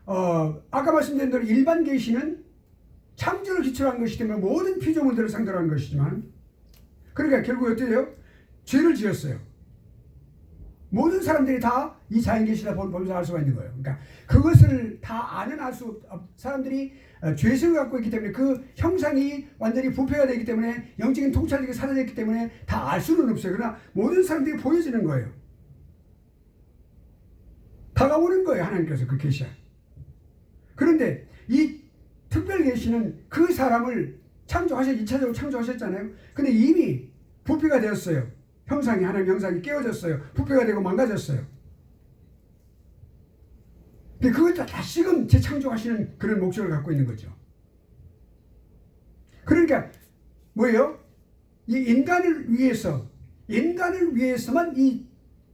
아까 말씀드린 대로 일반 계시는 창조를 기초로 한 것이기 때문에 모든 피조물들을 상대로 한 것이지만 그러니까 결국 어떻게 돼요? 죄를 지었어요. 모든 사람들이 다 이 자연 계시다 보면서 알 수가 있는 거예요. 그러니까 그것을 다 아는 사람들이 죄성을 갖고 있기 때문에 그 형상이 완전히 부패가 되기 때문에 영적인 통찰력이 사라졌기 때문에 다 알 수는 없어요. 그러나 모든 사람들이 보여지는 거예요. 다가오는 거예요. 하나님께서 그 계시야. 그런데 이 특별 계시는 그 사람을 2차적으로 창조하셨잖아요. 근데 이미 부패가 되었어요. 형상이, 하나님의 형상이 깨어졌어요. 부패가 되고 망가졌어요. 근데 그걸 다시금 재창조하시는 그런 목적을 갖고 있는 거죠. 그러니까 뭐예요? 이 인간을 위해서만 이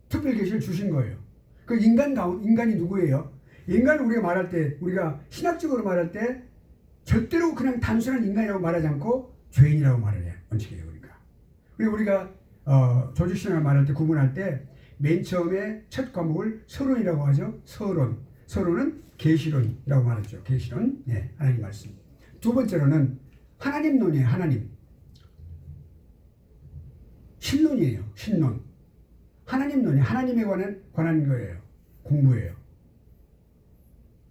특별 계시를 주신 거예요. 그 인간이 누구예요? 인간을 우리가 말할 때, 우리가 신학적으로 말할 때 절대로 그냥 단순한 인간이라고 말하지 않고 죄인이라고 말해요. 원칙이에요. 그리고 우리가 조직신학을 말할 때 구분할 때 맨 처음에 첫 과목을 서론이라고 하죠. 서론은 계시론이라고 말하죠. 계시론, 네, 하나님 말씀. 두 번째로는 하나님론이에요. 신론이에요. 신론. 하나님론이 하나님에 관한 거예요. 공부예요.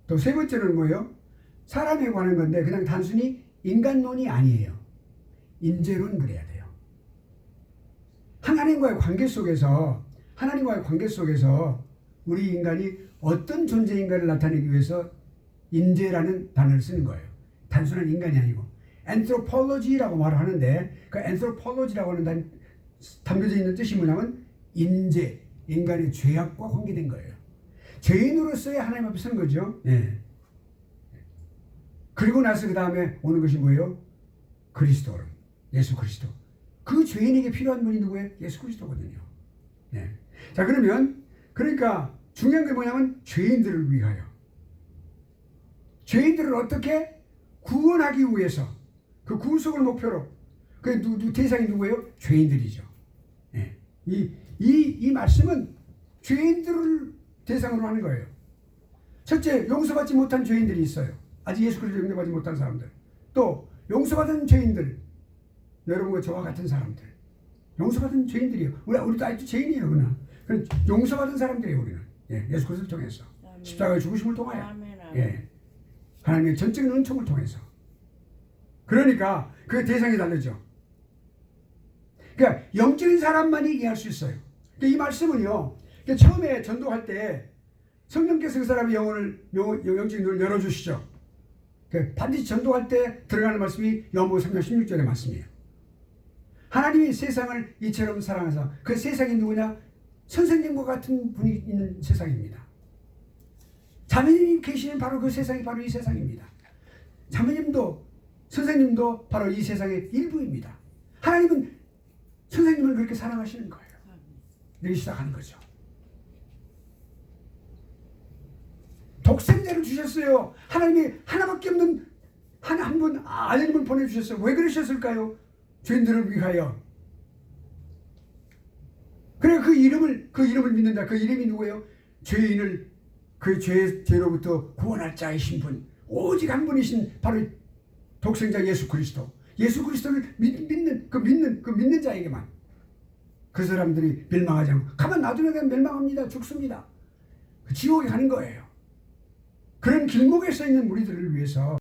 또 세 번째로는 뭐예요? 사람에 관한 건데 그냥 단순히 인간론이 아니에요. 인재론 그래야 돼요. 하나님과의 관계 속에서 우리 인간이 어떤 존재인가를 나타내기 위해서 인재라는 단어를 쓰는 거예요. 단순한 인간이 아니고 anthropology라고 말을 하는데 그 anthropology라고 하는 담겨져 있는 뜻이 뭐냐면 인재, 인간의 죄악과 관계된 거예요. 죄인으로서의 하나님 앞에 서는 거죠. 네. 그리고 나서 그 다음에 오는 것이 뭐예요? 그리스도로, 예수 그리스도. 그 죄인에게 필요한 분이 누구예요? 예수 그리스도거든요. 네. 자, 그러니까 중요한 게 뭐냐면 죄인들을 위하여. 죄인들을 어떻게 구원하기 위해서 그 구속을 목표로 그 대상이 누구예요? 죄인들이죠. 네. 이 말씀은 죄인들을 대상으로 하는 거예요. 첫째, 용서받지 못한 죄인들이 있어요. 아직 예수 그리스도 영접하지 못한 사람들. 또 용서받은 죄인들. 여러분과 저와 같은 사람들. 용서받은 죄인들이에요. 우리도 아직도 죄인이에요. 그러나 용서받은 사람들이에요. 우리는. 예, 예수 그리스도를 통해서. 아멘. 십자가의 죽으심을 통하여. 아멘, 아멘. 예, 하나님의 전적인 은총을 통해서. 그러니까 그 대상이 다르죠. 그러니까 영적인 사람만이 이해할 수 있어요. 그러니까 이 말씀은요. 그러니까 처음에 전도할 때 성령께서 그 사람의 영적인 눈을 열어주시죠. 반드시 전도할 때 들어가는 말씀이 요한복음 3장 16절의 말씀이에요. 하나님이 세상을 이처럼 사랑하사, 그 세상이 누구냐? 선생님과 같은 분이 있는 세상입니다. 자매님이 계시는 바로 그 세상이 바로 이 세상입니다. 자매님도 선생님도 바로 이 세상의 일부입니다. 하나님은 선생님을 그렇게 사랑하시는 거예요. 이렇게 시작하는 거죠. 독생자를 주셨어요. 하나님이 하나밖에 없는 한 분 아들님을 보내주셨어요. 왜 그러셨을까요? 죄인들을 위하여. 그래 그 이름을 믿는 자, 그 이름이 누구예요? 죄인을 그 죄로부터 구원할 자이신 분, 오직 한 분이신 바로 독생자 예수 그리스도. 예수 그리스도를 믿는 자에게만 그 사람들이 멸망하지 않고, 가만 놔두면 그냥 멸망합니다. 죽습니다. 지옥에 가는 거예요. 그런 길목에 서 있는 우리들을 위해서